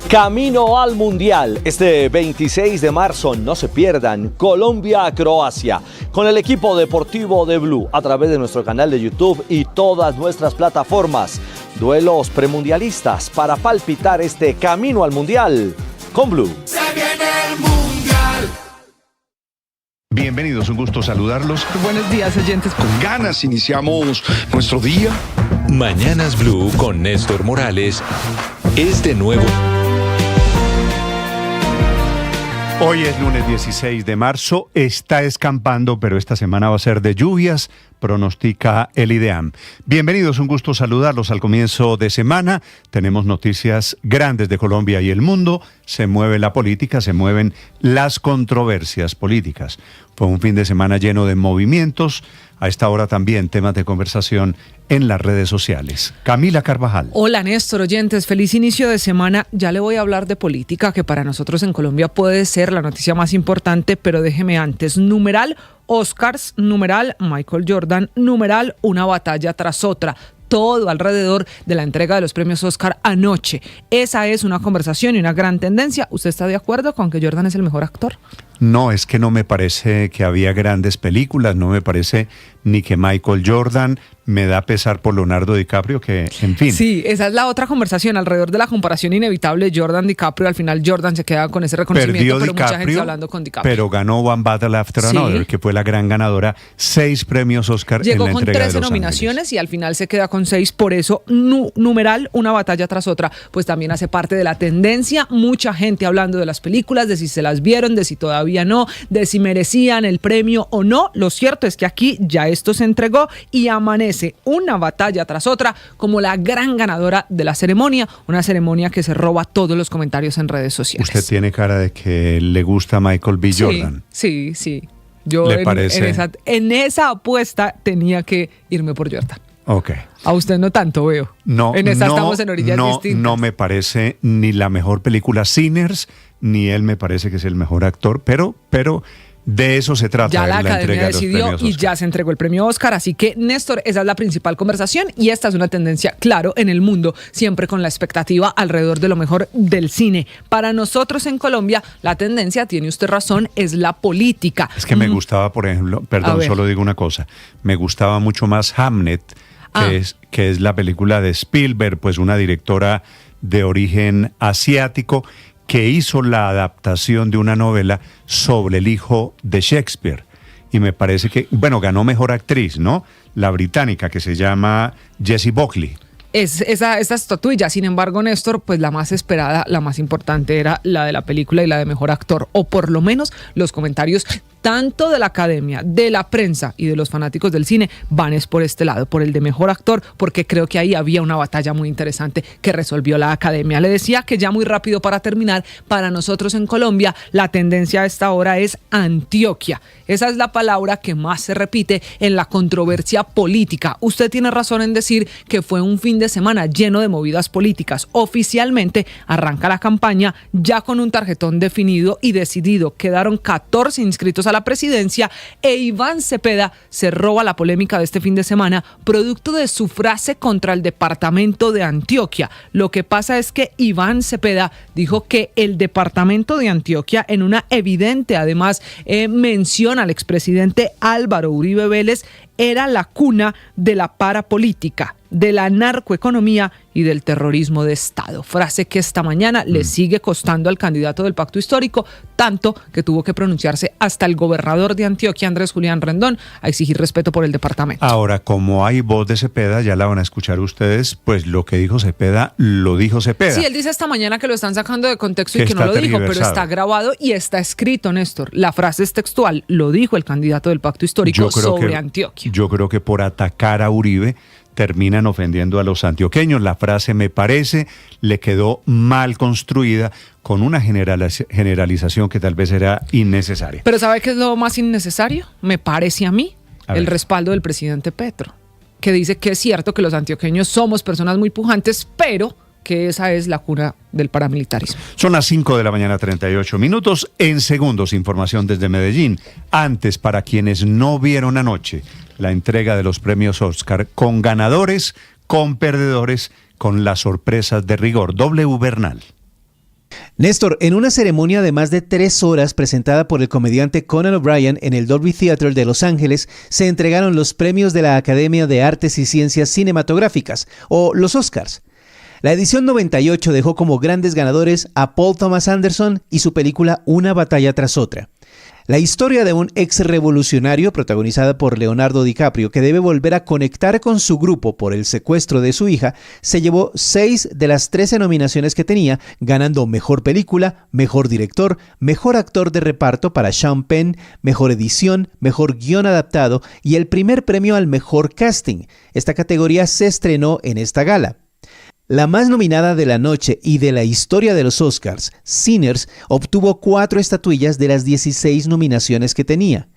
Camino al Mundial, este 26 de marzo, no se pierdan, Colombia-Croacia, con el equipo deportivo de Blue, a través de nuestro canal de YouTube y todas nuestras plataformas. Duelos premundialistas para palpitar este Camino al Mundial con Blue. Se viene el Mundial. Bienvenidos, un gusto saludarlos. Buenos días, oyentes. Con ganas iniciamos nuestro día. Mañanas Blue con Néstor Morales es de nuevo. Hoy es lunes 16 de marzo, está escampando, pero esta semana va a ser de lluvias, pronostica el IDEAM. Bienvenidos, un gusto saludarlos al comienzo de semana. Tenemos noticias grandes de Colombia y el mundo. Se mueve la política, se mueven las controversias políticas. Fue un fin de semana lleno de movimientos. A esta hora también temas de conversación en las redes sociales. Camila Carvajal. Hola Néstor, oyentes, feliz inicio de semana. Ya le voy a hablar de política, que para nosotros en Colombia puede ser la noticia más importante, pero déjeme antes. Numeral Oscars, numeral Michael Jordan, numeral una batalla tras otra. Todo alrededor de la entrega de los premios Oscar anoche. Esa es una conversación y una gran tendencia. ¿Usted está de acuerdo con que Jordan es el mejor actor? No, es que no me parece que había grandes películas, no me parece ni que Michael Jordan, me da pesar por Leonardo DiCaprio, que, en fin. Sí, esa es la otra conversación alrededor de la comparación inevitable Jordan-DiCaprio. Al final Jordan se queda con ese reconocimiento, Perdió pero DiCaprio, mucha gente está hablando con DiCaprio. Pero ganó One Battle After Another, que fue la gran ganadora, 6 premios Oscar en la entrega de Los Ángeles. Llegó con 13 nominaciones y al final se queda con 6, por eso numeral, una batalla tras otra, pues también hace parte de la tendencia. Mucha gente hablando de las películas, de si se las vieron, de si todavía no, de si merecían el premio o no. Lo cierto es que aquí ya esto se entregó y amanece una batalla tras otra como la gran ganadora de la ceremonia, una ceremonia que se roba todos los comentarios en redes sociales. Usted tiene cara de que le gusta Michael B. Jordan. Sí. Yo ¿Le parece? En esa apuesta tenía que irme por Jordan. Ok. A usted no tanto, veo. No, en esa estamos en orillas distintas. No me parece ni la mejor película Sinners, ni él me parece que es el mejor actor, pero de eso se trata. Ya la Academia Academia decidió y ya se entregó el premio Oscar. Así que, Néstor, esa es la principal conversación y esta es una tendencia, claro, en el mundo, siempre con la expectativa alrededor de lo mejor del cine. Para nosotros en Colombia, la tendencia, tiene usted razón, es la política. Es que me gustaba, por ejemplo, perdón, solo digo una cosa, me gustaba mucho más Hamnet, que es la película de Spielberg, pues una directora de origen asiático, que hizo la adaptación de una novela sobre el hijo de Shakespeare. Y me parece que, bueno, ganó mejor actriz, ¿no? La británica, que se llama Jessie Buckley. Esta estatuilla, sin embargo, Néstor, pues la más esperada, la más importante era la de la película y la de mejor actor, o por lo menos los comentarios tanto de la academia, de la prensa y de los fanáticos del cine van es por este lado, por el de mejor actor, porque creo que ahí había una batalla muy interesante que resolvió la academia. Le decía que ya muy rápido para terminar, para nosotros en Colombia la tendencia a esta hora es Antioquia. Esa es la palabra que más se repite en la controversia política. Usted tiene razón en decir que fue un fin de semana lleno de movidas políticas. Oficialmente arranca la campaña ya con un tarjetón definido y decidido. Quedaron 14 inscritos a la presidencia e Iván Cepeda se roba la polémica de este fin de semana producto de su frase contra el departamento de Antioquia. Lo que pasa es que Iván Cepeda dijo que el departamento de Antioquia, en una evidente además mención al expresidente Álvaro Uribe Vélez, era la cuna de la parapolítica, de la narcoeconomía y del terrorismo de Estado. Frase que esta mañana le sigue costando al candidato del Pacto Histórico, tanto que tuvo que pronunciarse hasta el gobernador de Antioquia, Andrés Julián Rendón, a exigir respeto por el departamento. Ahora, como hay voz de Cepeda, ya la van a escuchar ustedes, pues lo que dijo Cepeda, lo dijo Cepeda. Sí, él dice esta mañana que lo están sacando de contexto y que no lo dijo, pero está grabado y está escrito, Néstor. La frase es textual, lo dijo el candidato del Pacto Histórico sobre Antioquia. Yo creo que por atacar a Uribe terminan ofendiendo a los antioqueños. La frase, me parece, le quedó mal construida, con una generalización que tal vez era innecesaria. Pero ¿sabe qué es lo más innecesario? Me parece a mí, el respaldo del presidente Petro, que dice que es cierto que los antioqueños somos personas muy pujantes, pero que esa es la cuna del paramilitarismo. Son las 5 de la mañana, 38 minutos. En segundos, información desde Medellín. Antes, para quienes no vieron anoche la entrega de los premios Oscar, con ganadores, con perdedores, con las sorpresas de rigor. W. Bernal. Néstor, en una ceremonia de más de 3 horas presentada por el comediante Conan O'Brien en el Dolby Theatre de Los Ángeles, se entregaron los premios de la Academia de Artes y Ciencias Cinematográficas, o los Oscars. La edición 98 dejó como grandes ganadores a Paul Thomas Anderson y su película Una batalla tras otra. La historia de un ex revolucionario protagonizada por Leonardo DiCaprio, que debe volver a conectar con su grupo por el secuestro de su hija, se llevó 6 de las 13 nominaciones que tenía, ganando Mejor Película, Mejor Director, Mejor Actor de Reparto para Sean Penn, Mejor Edición, Mejor Guión Adaptado y el primer premio al Mejor Casting. Esta categoría se estrenó en esta gala. La más nominada de la noche y de la historia de los Oscars, Sinners, obtuvo 4 estatuillas de las 16 nominaciones que tenía.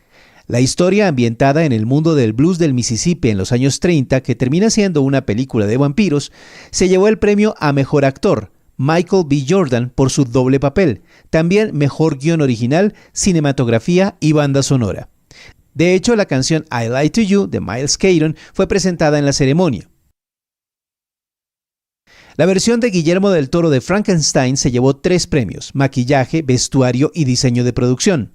La historia, ambientada en el mundo del blues del Mississippi en los años 30, que termina siendo una película de vampiros, se llevó el premio a Mejor Actor, Michael B. Jordan, por su doble papel, también Mejor Guión Original, Cinematografía y Banda Sonora. De hecho, la canción I Lie to You de Miles Caton fue presentada en la ceremonia. La versión de Guillermo del Toro de Frankenstein se llevó 3 premios: maquillaje, vestuario y diseño de producción.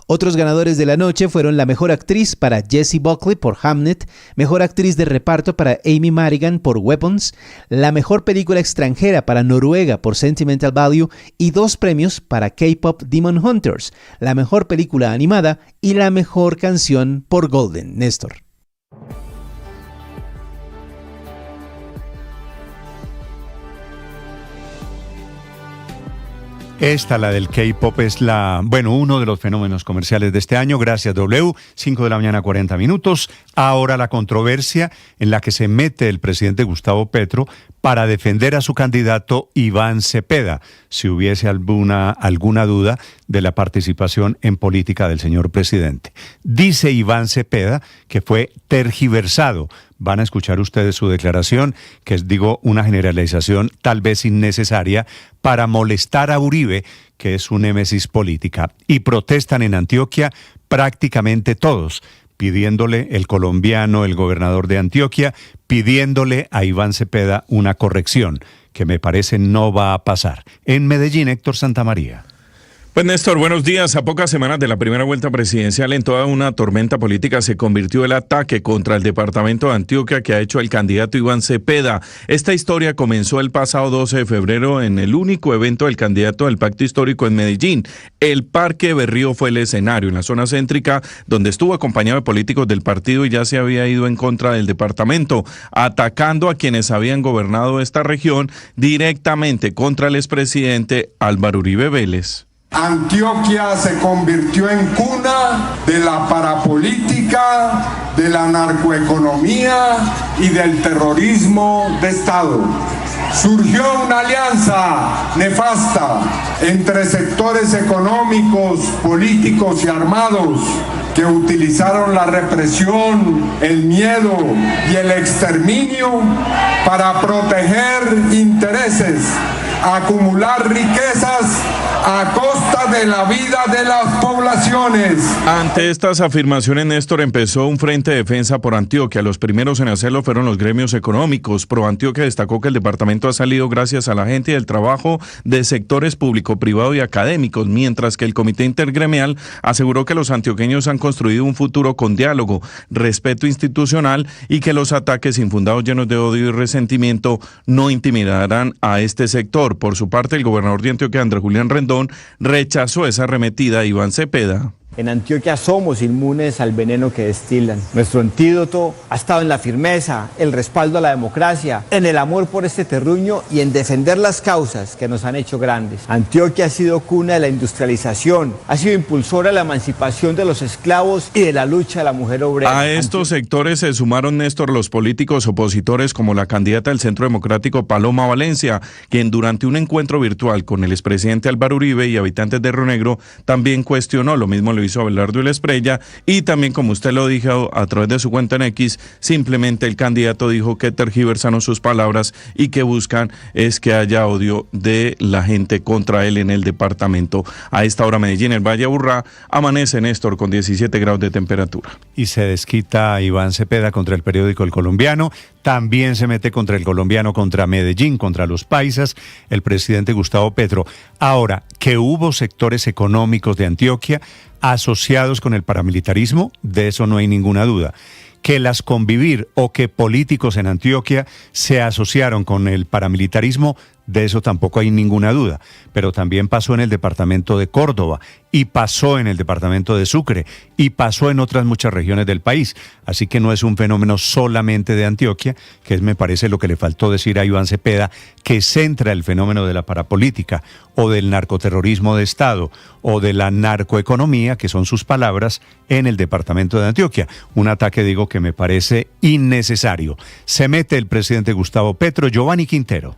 Otros ganadores de la noche fueron la mejor actriz para Jessie Buckley por Hamnet, mejor actriz de reparto para Amy Madigan por Weapons, la mejor película extranjera para Noruega por Sentimental Value y 2 premios para K-Pop Demon Hunters, la mejor película animada y la mejor canción por Golden. Néstor. Esta, la del K-pop, es uno de los fenómenos comerciales de este año. Gracias, W. 5 de la mañana, 40 minutos. Ahora la controversia en la que se mete el presidente Gustavo Petro para defender a su candidato Iván Cepeda, si hubiese alguna duda de la participación en política del señor presidente. Dice Iván Cepeda que fue tergiversado. Van a escuchar ustedes su declaración, que es, una generalización tal vez innecesaria para molestar a Uribe, que es su némesis política. Y protestan en Antioquia prácticamente todos, pidiéndole, el colombiano, el gobernador de Antioquia, pidiéndole a Iván Cepeda una corrección, que me parece no va a pasar. En Medellín, Héctor Santamaría. Pues Néstor, buenos días. A pocas semanas de la primera vuelta presidencial, en toda una tormenta política se convirtió el ataque contra el departamento de Antioquia que ha hecho el candidato Iván Cepeda. Esta historia comenzó el pasado 12 de febrero en el único evento del candidato del Pacto Histórico en Medellín. El Parque Berrío fue el escenario, en la zona céntrica, donde estuvo acompañado de políticos del partido y ya se había ido en contra del departamento, atacando a quienes habían gobernado esta región directamente contra el expresidente Álvaro Uribe Vélez. Antioquia se convirtió en cuna de la parapolítica, de la narcoeconomía y del terrorismo de Estado. Surgió una alianza nefasta entre sectores económicos, políticos y armados que utilizaron la represión, el miedo y el exterminio para proteger intereses, acumular riquezas a costa de la vida de las poblaciones. Ante estas afirmaciones, Néstor, empezó un frente de defensa por Antioquia. Los primeros en hacerlo fueron los gremios económicos. Pro Antioquia destacó que el departamento ha salido gracias a la gente y el trabajo de sectores público, privado y académicos, mientras que el comité intergremial aseguró que los antioqueños han construido un futuro con diálogo, respeto institucional y que los ataques infundados llenos de odio y resentimiento no intimidarán a este sector. Por su parte, el gobernador de Antioquia, Andrés Julián Rendón, rechazó esa arremetida a Iván Cepeda. En Antioquia somos inmunes al veneno que destilan. Nuestro antídoto ha estado en la firmeza, el respaldo a la democracia, en el amor por este terruño y en defender las causas que nos han hecho grandes. Antioquia ha sido cuna de la industrialización, ha sido impulsora de la emancipación de los esclavos y de la lucha de la mujer obrera. A estos sectores se sumaron, Néstor, los políticos opositores como la candidata del Centro Democrático Paloma Valencia, quien durante un encuentro virtual con el expresidente Álvaro Uribe y habitantes de Río Negro también cuestionó, lo mismo lo hizo Abelardo Esprella, y también, como usted lo dijo a través de su cuenta en X, simplemente el candidato dijo que tergiversaron sus palabras y que buscan es que haya odio de la gente contra él en el departamento. A esta hora Medellín, el Valle Aburrá, amanece, Néstor, con 17 grados de temperatura. Y se desquita Iván Cepeda contra el periódico El Colombiano, también se mete contra el colombiano, contra Medellín, contra los paisas, el presidente Gustavo Petro. Ahora, que hubo sectores económicos de Antioquia asociados con el paramilitarismo, de eso no hay ninguna duda. Que las convivir o que políticos en Antioquia se asociaron con el paramilitarismo, de eso tampoco hay ninguna duda. Pero también pasó en el departamento de Córdoba, y pasó en el departamento de Sucre, y pasó en otras muchas regiones del país. Así que no es un fenómeno solamente de Antioquia, que es, me parece, lo que le faltó decir a Iván Cepeda, que centra el fenómeno de la parapolítica, o del narcoterrorismo de Estado, o de la narcoeconomía, que son sus palabras, en el departamento de Antioquia. Un ataque, digo, que me parece innecesario. Se mete el presidente Gustavo Petro. Giovanni Quintero.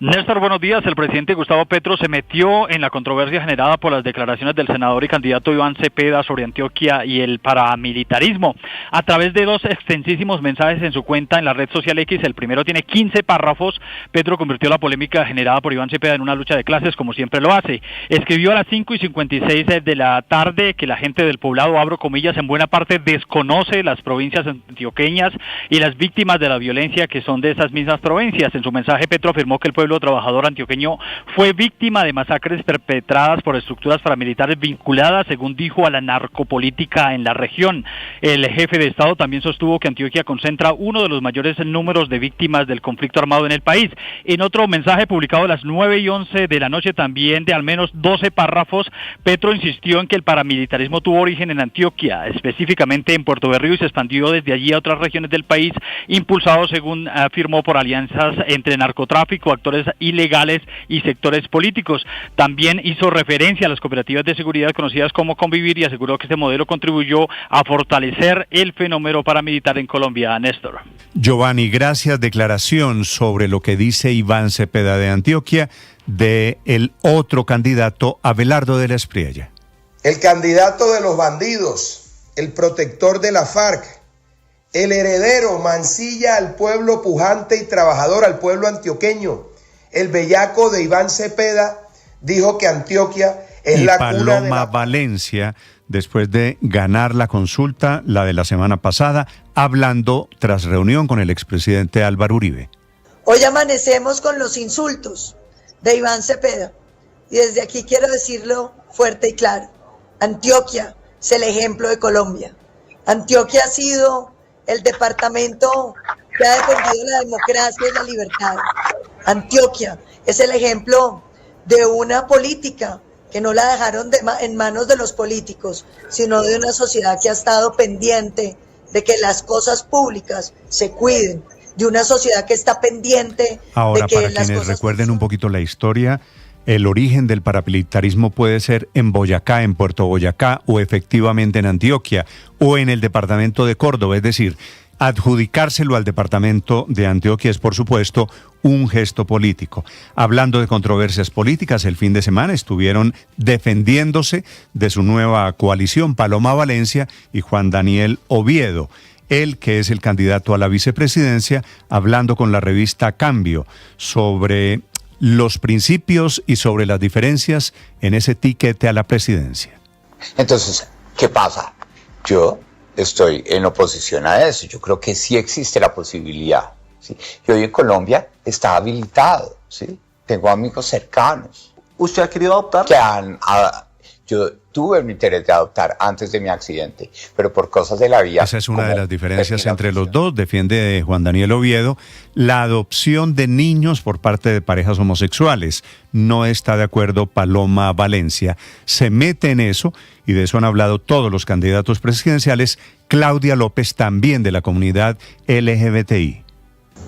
Néstor, buenos días. El presidente Gustavo Petro se metió en la controversia generada por las declaraciones del senador y candidato Iván Cepeda sobre Antioquia y el paramilitarismo. A través de 2 extensísimos mensajes en su cuenta en la red social X, el primero tiene 15 párrafos, Petro convirtió la polémica generada por Iván Cepeda en una lucha de clases, como siempre lo hace. Escribió a las 5:56 de la tarde que la gente del poblado, abro comillas, en buena parte desconoce las provincias antioqueñas y las víctimas de la violencia que son de esas mismas provincias. En su mensaje, Petro afirmó que el pueblo pueblo trabajador antioqueño fue víctima de masacres perpetradas por estructuras paramilitares vinculadas, según dijo, a la narcopolítica en la región. El jefe de Estado también sostuvo que Antioquia concentra uno de los mayores números de víctimas del conflicto armado en el país. En otro mensaje publicado a las 9:11 de la noche, también de al menos 12 párrafos, Petro insistió en que el paramilitarismo tuvo origen en Antioquia, específicamente en Puerto Berrío, y se expandió desde allí a otras regiones del país, impulsado, según afirmó, por alianzas entre narcotráfico, actores ilegales y sectores políticos. También hizo referencia a las cooperativas de seguridad conocidas como Convivir y aseguró que este modelo contribuyó a fortalecer el fenómeno paramilitar en Colombia. Néstor. Giovanni, gracias. Declaración sobre lo que dice Iván Cepeda de Antioquia de el otro candidato, Abelardo de la Espriella. El candidato de los bandidos, el protector de la FARC, el heredero, mancilla al pueblo pujante y trabajador, al pueblo antioqueño. El bellaco de Iván Cepeda dijo que Antioquia es la cuna de Paloma Valencia, después de ganar la consulta, la de la semana pasada, hablando tras reunión con el expresidente Álvaro Uribe. Hoy amanecemos con los insultos de Iván Cepeda y desde aquí quiero decirlo fuerte y claro. Antioquia es el ejemplo de Colombia. Antioquia ha sido el departamento que ha defendido la democracia y la libertad. Antioquia es el ejemplo de una política que no la dejaron en manos de los políticos, sino de una sociedad que ha estado pendiente de que las cosas públicas se cuiden, de una sociedad que está pendiente ahora, de que para las quienes cosas recuerden un poquito la historia, el origen del paramilitarismo puede ser en Boyacá, en Puerto Boyacá, o efectivamente en Antioquia, o en el departamento de Córdoba, es decir, adjudicárselo al departamento de Antioquia es, por supuesto, un gesto político. Hablando de controversias políticas, el fin de semana estuvieron defendiéndose de su nueva coalición Paloma Valencia y Juan Daniel Oviedo, él que es el candidato a la vicepresidencia, hablando con la revista Cambio sobre los principios y sobre las diferencias en ese tiquete a la presidencia. Entonces, ¿qué pasa? Yo estoy en oposición a eso. Yo creo que sí existe la posibilidad, ¿sí? Y hoy en Colombia está habilitado, ¿sí? Tengo amigos cercanos. ¿Usted ha querido adoptar? Yo tuve el interés de adoptar antes de mi accidente, pero por cosas de la vida. Esa es una de las diferencias entre los dos. Defiende Juan Daniel Oviedo la adopción de niños por parte de parejas homosexuales. No está de acuerdo Paloma Valencia. Se mete en eso, y de eso han hablado todos los candidatos presidenciales. Claudia López, también de la comunidad LGBTI.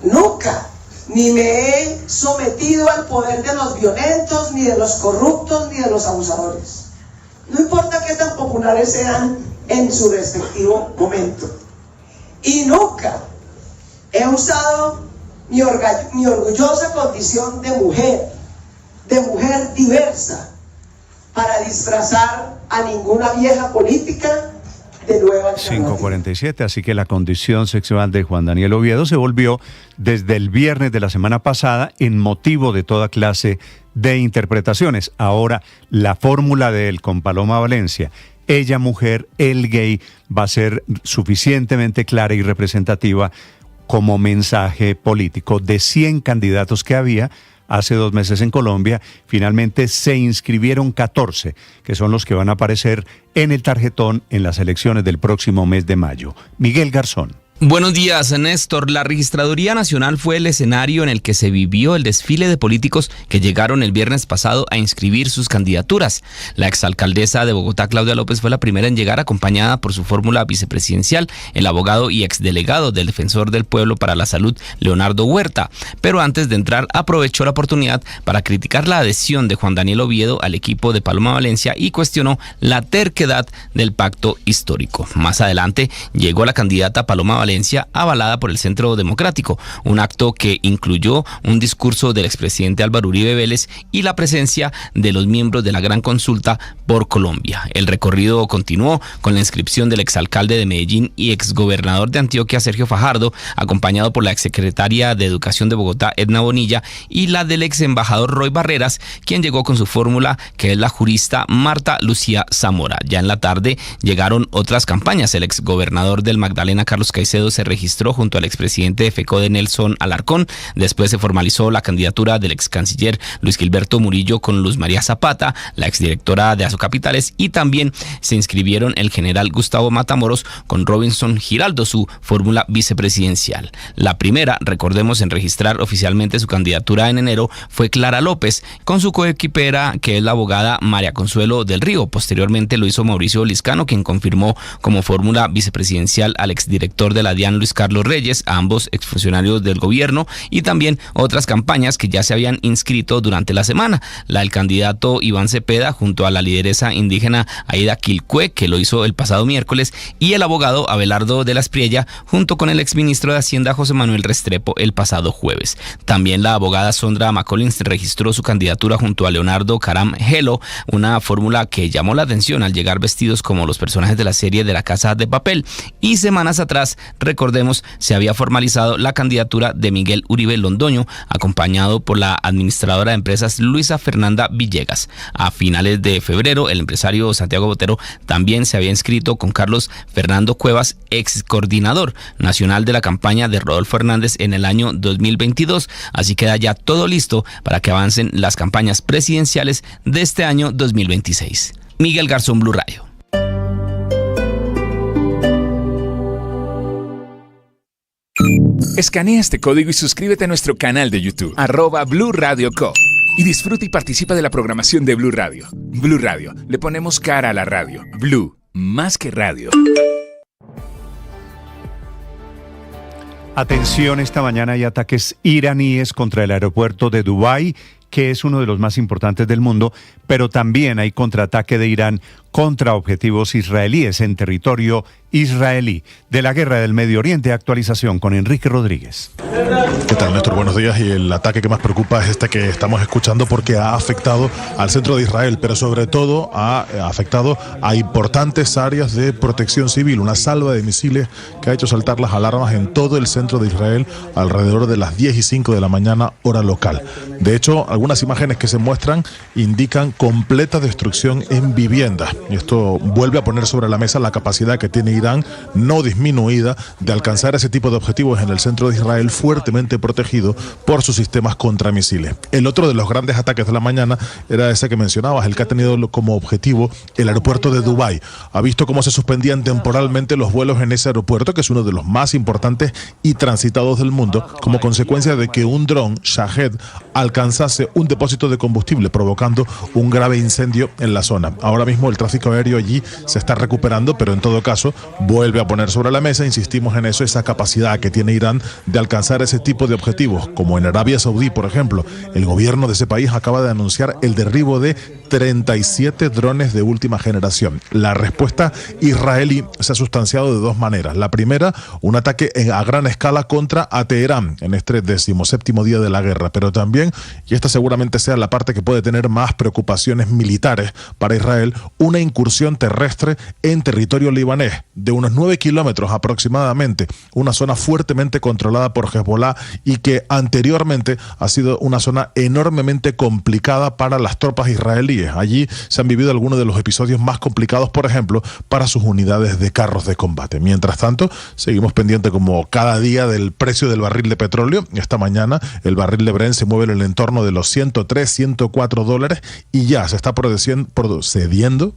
Nunca, ni me he sometido al poder de los violentos, ni de los corruptos, ni de los abusadores. No importa qué tan populares sean en su respectivo momento. Y nunca he usado mi orgullosa condición de mujer diversa, para disfrazar a ninguna vieja política de nueva alternativa. 5:47, así que la condición sexual de Juan Daniel Oviedo se volvió desde el viernes de la semana pasada en motivo de toda clase de interpretaciones. Ahora la fórmula de él con Paloma Valencia, ella mujer, él gay, va a ser suficientemente clara y representativa como mensaje político. De 100 candidatos que había hace 2 meses en Colombia, finalmente se inscribieron 14, que son los que van a aparecer en el tarjetón en las elecciones del próximo mes de mayo. Miguel Garzón. Buenos días, Néstor. La Registraduría Nacional fue el escenario en el que se vivió el desfile de políticos que llegaron el viernes pasado a inscribir sus candidaturas. La exalcaldesa de Bogotá, Claudia López, fue la primera en llegar, acompañada por su fórmula vicepresidencial, el abogado y exdelegado del Defensor del Pueblo para la Salud, Leonardo Huerta. Pero antes de entrar, aprovechó la oportunidad para criticar la adhesión de Juan Daniel Oviedo al equipo de Paloma Valencia y cuestionó la terquedad del pacto histórico. Más adelante llegó la candidata Paloma Valencia, avalada por el Centro Democrático, un acto que incluyó un discurso del expresidente Álvaro Uribe Vélez y la presencia de los miembros de la Gran Consulta por Colombia. El recorrido continuó con la inscripción del exalcalde de Medellín y exgobernador de Antioquia, Sergio Fajardo, acompañado por la exsecretaria de Educación de Bogotá, Edna Bonilla, y la del exembajador Roy Barreras, quien llegó con su fórmula, que es la jurista Marta Lucía Zamora. Ya en la tarde llegaron otras campañas. El exgobernador del Magdalena, Carlos Caicedo, Toledo se registró junto al expresidente de FECODE Nelson Alarcón. Después se formalizó la candidatura del ex canciller Luis Gilberto Murillo con Luz María Zapata, la exdirectora de Asocapitales, y también se inscribieron el general Gustavo Matamoros con Robinson Giraldo, su fórmula vicepresidencial. La primera, recordemos, en registrar oficialmente su candidatura en enero fue Clara López, con su coequipera, que es la abogada María Consuelo del Río. Posteriormente lo hizo Mauricio Liscano, quien confirmó como fórmula vicepresidencial al exdirector de la DIAN, Luis Carlos Reyes, a ambos exfuncionarios del gobierno, y también otras campañas que ya se habían inscrito durante la semana. La del candidato Iván Cepeda junto a la lideresa indígena Aida Quilcue, que lo hizo el pasado miércoles, y el abogado Abelardo de la Espriella junto con el exministro de Hacienda José Manuel Restrepo el pasado jueves. También la abogada Sondra McCollins registró su candidatura junto a Leonardo Caram Gelo, una fórmula que llamó la atención al llegar vestidos como los personajes de la serie de La Casa de Papel. Y semanas atrás, recordemos, se había formalizado la candidatura de Miguel Uribe Londoño, acompañado por la administradora de empresas Luisa Fernanda Villegas. A finales de febrero, el empresario Santiago Botero también se había inscrito con Carlos Fernando Cuevas, ex coordinador nacional de la campaña de Rodolfo Hernández en el año 2022. Así queda ya todo listo para que avancen las campañas presidenciales de este año 2026. Miguel Garzón, Blue Radio. Escanea este código y suscríbete a nuestro canal de YouTube, @Blue Radio Co. Y disfruta y participa de la programación de Blue Radio. Blue Radio, le ponemos cara a la radio. Blue, más que radio. Atención, esta mañana hay ataques iraníes contra el aeropuerto de Dubái, que es uno de los más importantes del mundo, pero también hay contraataque de Irán contra objetivos israelíes en territorio israelí. De la guerra del Medio Oriente, actualización con Enrique Rodríguez. ¿Qué tal, Néstor? Buenos días. Y el ataque que más preocupa es este que estamos escuchando, porque ha afectado al centro de Israel, pero sobre todo ha afectado a importantes áreas de protección civil. Una salva de misiles que ha hecho saltar las alarmas en todo el centro de Israel alrededor de las 10:05 de la mañana, hora local. De hecho, algunas imágenes que se muestran indican completa destrucción en viviendas. Y esto vuelve a poner sobre la mesa la capacidad que tiene Irán, no disminuida, de alcanzar ese tipo de objetivos en el centro de Israel, fuertemente protegido por sus sistemas contramisiles. El otro de los grandes ataques de la mañana era ese que mencionabas, el que ha tenido como objetivo el aeropuerto de Dubái. Ha visto cómo se suspendían temporalmente los vuelos en ese aeropuerto, que es uno de los más importantes y transitados del mundo, como consecuencia de que un dron Shahed alcanzase un depósito de combustible, provocando un grave incendio en la zona. Ahora mismo el tráfico aéreo allí se está recuperando, pero en todo caso vuelve a poner sobre la mesa, insistimos en eso, esa capacidad que tiene Irán de alcanzar ese tipo de objetivos, como en Arabia Saudí, por ejemplo. El gobierno de ese país acaba de anunciar el derribo de 37 drones de última generación. La respuesta israelí se ha sustanciado de dos maneras. La primera, un ataque a gran escala contra Teherán en este 17º día de la guerra, pero también, y esta seguramente sea la parte que puede tener más preocupaciones militares para Israel, una incursión terrestre en territorio libanés de unos 9 kilómetros aproximadamente, una zona fuertemente controlada por Hezbollah y que anteriormente ha sido una zona enormemente complicada para las tropas israelíes. Allí se han vivido algunos de los episodios más complicados, por ejemplo, para sus unidades de carros de combate. Mientras tanto, seguimos pendientes como cada día del precio del barril de petróleo. Esta mañana el barril de Brent se mueve en el entorno de los $103-104 y ya se está procediendo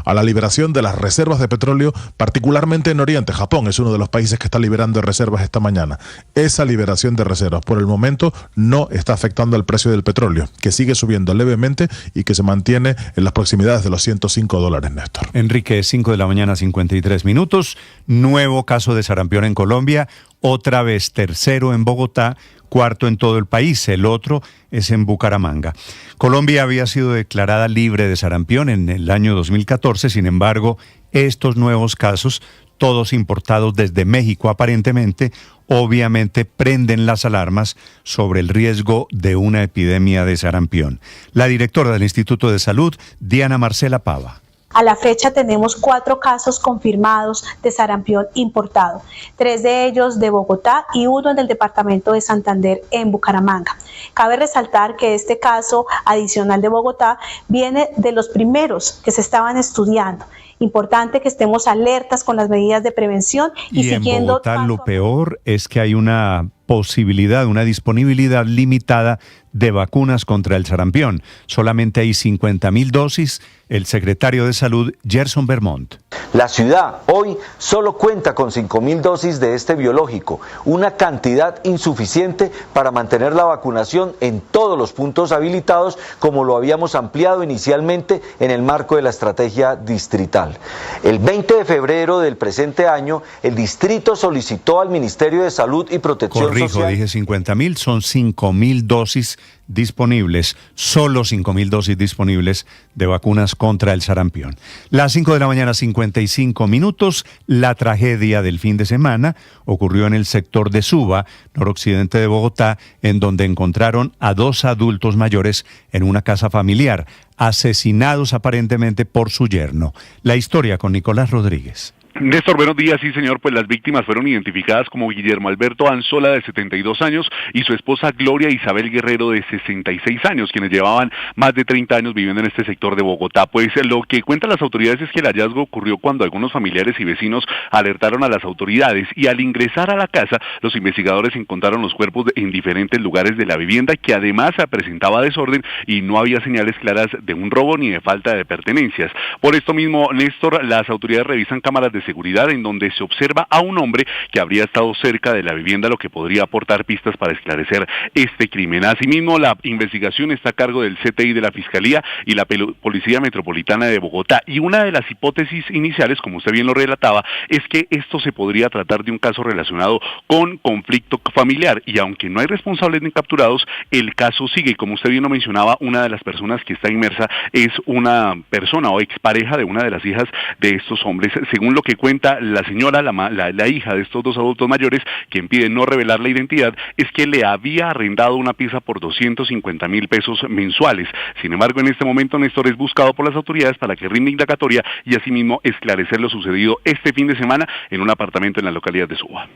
a la liberación de las reservas de petróleo, particularmente en Oriente. Japón es uno de los países que está liberando reservas esta mañana. Esa liberación de reservas por el momento no está afectando al precio del petróleo, que sigue subiendo levemente y que se mantiene en las proximidades de los $105, Néstor. Enrique, 5 de la mañana, 53 minutos. Nuevo caso de sarampión en Colombia, otra vez tercero en Bogotá, cuarto en todo el país. El otro es en Bucaramanga. Colombia había sido declarada libre de sarampión en el año 2014, sin embargo, estos nuevos casos, todos importados desde México aparentemente, obviamente prenden las alarmas sobre el riesgo de una epidemia de sarampión. La directora del Instituto de Salud, Diana Marcela Pava. A la fecha tenemos 4 casos confirmados de sarampión importado, 3 de ellos de Bogotá y 1 en el departamento de Santander en Bucaramanga. Cabe resaltar que este caso adicional de Bogotá viene de los primeros que se estaban estudiando. Importante que estemos alertas con las medidas de prevención y siguiendo. En Bogotá lo peor es que hay una posibilidad, una disponibilidad limitada de vacunas contra el sarampión. Solamente hay 50.000 dosis. El secretario de Salud, Gerson Vermont. La ciudad hoy solo cuenta con 5.000 dosis de este biológico, una cantidad insuficiente para mantener la vacunación en todos los puntos habilitados, como lo habíamos ampliado inicialmente en el marco de la estrategia distrital. El 20 de febrero del presente año, el distrito solicitó al Ministerio de Salud y Protección Social... Dije 50.000, son 5.000 dosis disponibles, solo 5.000 dosis disponibles de vacunas contra el sarampión. Las 5 de la mañana, 55 minutos, la tragedia del fin de semana ocurrió en el sector de Suba, noroccidente de Bogotá, en donde encontraron a 2 adultos mayores en una casa familiar, asesinados aparentemente por su yerno. La historia con Nicolás Rodríguez. Néstor, buenos días. Sí, señor, pues las víctimas fueron identificadas como Guillermo Alberto Anzola, de 72 años, y su esposa Gloria Isabel Guerrero, de 66 años, quienes llevaban más de 30 años viviendo en este sector de Bogotá. Pues lo que cuentan las autoridades es que el hallazgo ocurrió cuando algunos familiares y vecinos alertaron a las autoridades, y al ingresar a la casa, los investigadores encontraron los cuerpos en diferentes lugares de la vivienda, que además presentaba desorden y no había señales claras de un robo ni de falta de pertenencias. Por esto mismo, Néstor, las autoridades revisan cámaras de seguridad en donde se observa a un hombre que habría estado cerca de la vivienda, lo que podría aportar pistas para esclarecer este crimen. Asimismo, la investigación está a cargo del CTI de la Fiscalía y la Policía Metropolitana de Bogotá, y una de las hipótesis iniciales, como usted bien lo relataba, es que esto se podría tratar de un caso relacionado con conflicto familiar, y aunque no hay responsables ni capturados, el caso sigue, y como usted bien lo mencionaba, una de las personas que está inmersa es una persona o expareja de una de las hijas de estos hombres, según lo que cuenta la señora, la hija de estos 2 adultos mayores, quien pide no revelar la identidad, es que le había arrendado una pieza por 250.000 pesos mensuales. Sin embargo, en este momento, Néstor es buscado por las autoridades para que rinda indagatoria y asimismo esclarecer lo sucedido este fin de semana en un apartamento en la localidad de Suba.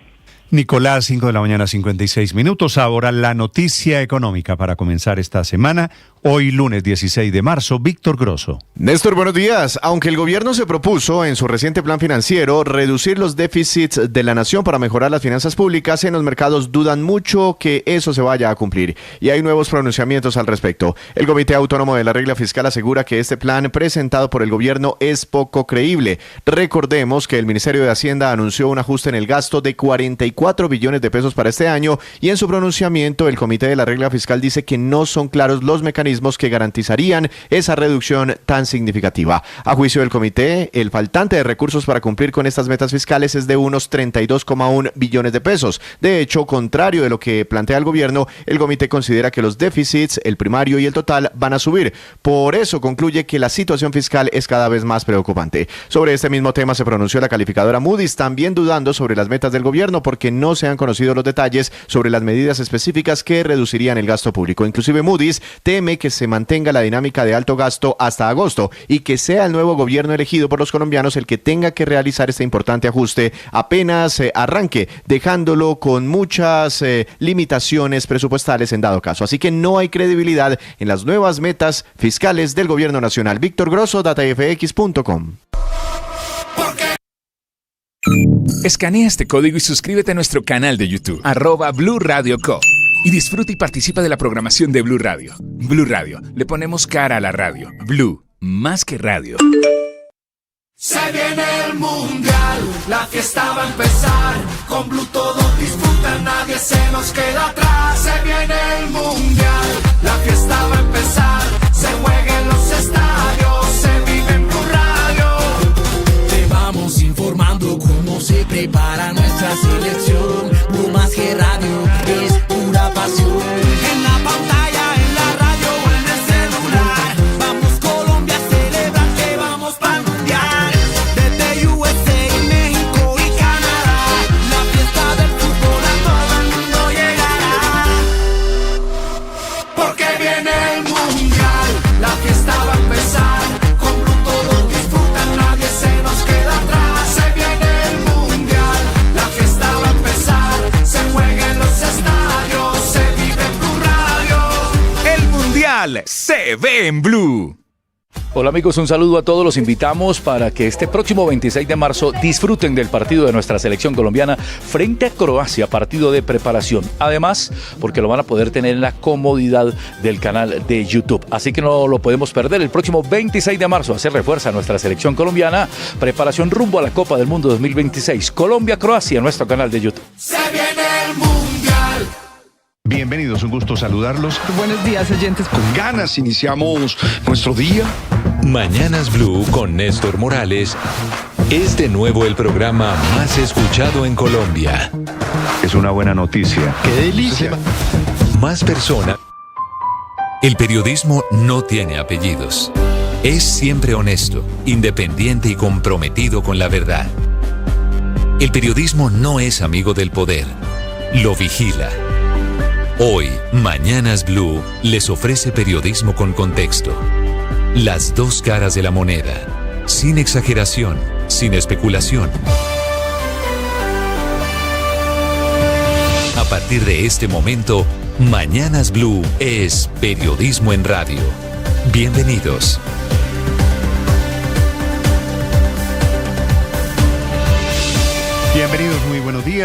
Nicolás, 5 de la mañana, 56 minutos. Ahora la noticia económica para comenzar esta semana. Hoy, lunes 16 de marzo, Víctor Grosso. Néstor, buenos días. Aunque el gobierno se propuso en su reciente plan financiero reducir los déficits de la nación para mejorar las finanzas públicas, en los mercados dudan mucho que eso se vaya a cumplir. Y hay nuevos pronunciamientos al respecto. El Comité Autónomo de la Regla Fiscal asegura que este plan presentado por el gobierno es poco creíble. Recordemos que el Ministerio de Hacienda anunció un ajuste en el gasto de 44 billones de pesos para este año, y en su pronunciamiento el Comité de la Regla Fiscal dice que no son claros los mecanismos que garantizarían esa reducción tan significativa. A juicio del comité, el faltante de recursos para cumplir con estas metas fiscales es de unos 32,1 billones de pesos. De hecho, contrario de lo que plantea el gobierno, el comité considera que los déficits, el primario y el total, van a subir. Por eso concluye que la situación fiscal es cada vez más preocupante. Sobre este mismo tema se pronunció la calificadora Moody's, también dudando sobre las metas del gobierno porque no se han conocido los detalles sobre las medidas específicas que reducirían el gasto público. Inclusive Moody's teme que se mantenga la dinámica de alto gasto hasta agosto y que sea el nuevo gobierno elegido por los colombianos el que tenga que realizar este importante ajuste apenas arranque, dejándolo con muchas limitaciones presupuestales en dado caso. Así que no hay credibilidad en las nuevas metas fiscales del gobierno nacional. Víctor Grosso, datafx.com. Escanea este código y suscríbete a nuestro canal de YouTube, @Blue Radio Co. Y disfruta y participa de la programación de Blue Radio. Blue Radio, le ponemos cara a la radio. Blue, más que radio. Se viene el mundial, la fiesta va a empezar. Con Blue todos disfrutan, nadie se nos queda atrás. Se viene el mundial, la fiesta va a empezar. Se juega en los estadios, se vive en Blue Radio. Te vamos informando cómo se prepara nuestra selección. Blue más que radio, es pura pasión. En la pantalla, en la radio o en el celular. Vamos Colombia a celebrar que vamos para el mundial. Desde USA, México y Canadá. La fiesta del fútbol a todo el mundo llegará. Porque viene el mundial. Mundial se ve en Blue. Hola amigos, un saludo a todos. Los invitamos para que este próximo 26 de marzo disfruten del partido de nuestra selección colombiana frente a Croacia, partido de preparación. Además, porque lo van a poder tener en la comodidad del canal de YouTube. Así que no lo podemos perder. El próximo 26 de marzo se refuerza nuestra selección colombiana. Preparación rumbo a la Copa del Mundo 2026. Colombia-Croacia en nuestro canal de YouTube. Se viene el Mundial. Bienvenidos, un gusto saludarlos. Buenos días, oyentes. Con ganas iniciamos nuestro día. Mañanas Blue con Néstor Morales es de nuevo el programa más escuchado en Colombia. Es una buena noticia. ¡Qué delicia! Más personas. El periodismo no tiene apellidos. Es siempre honesto, independiente y comprometido con la verdad. El periodismo no es amigo del poder. Lo vigila. Hoy, Mañanas Blue les ofrece periodismo con contexto. Las dos caras de la moneda. Sin exageración, sin especulación. A partir de este momento, Mañanas Blue es periodismo en radio. Bienvenidos. Bienvenidos, muy buenos días.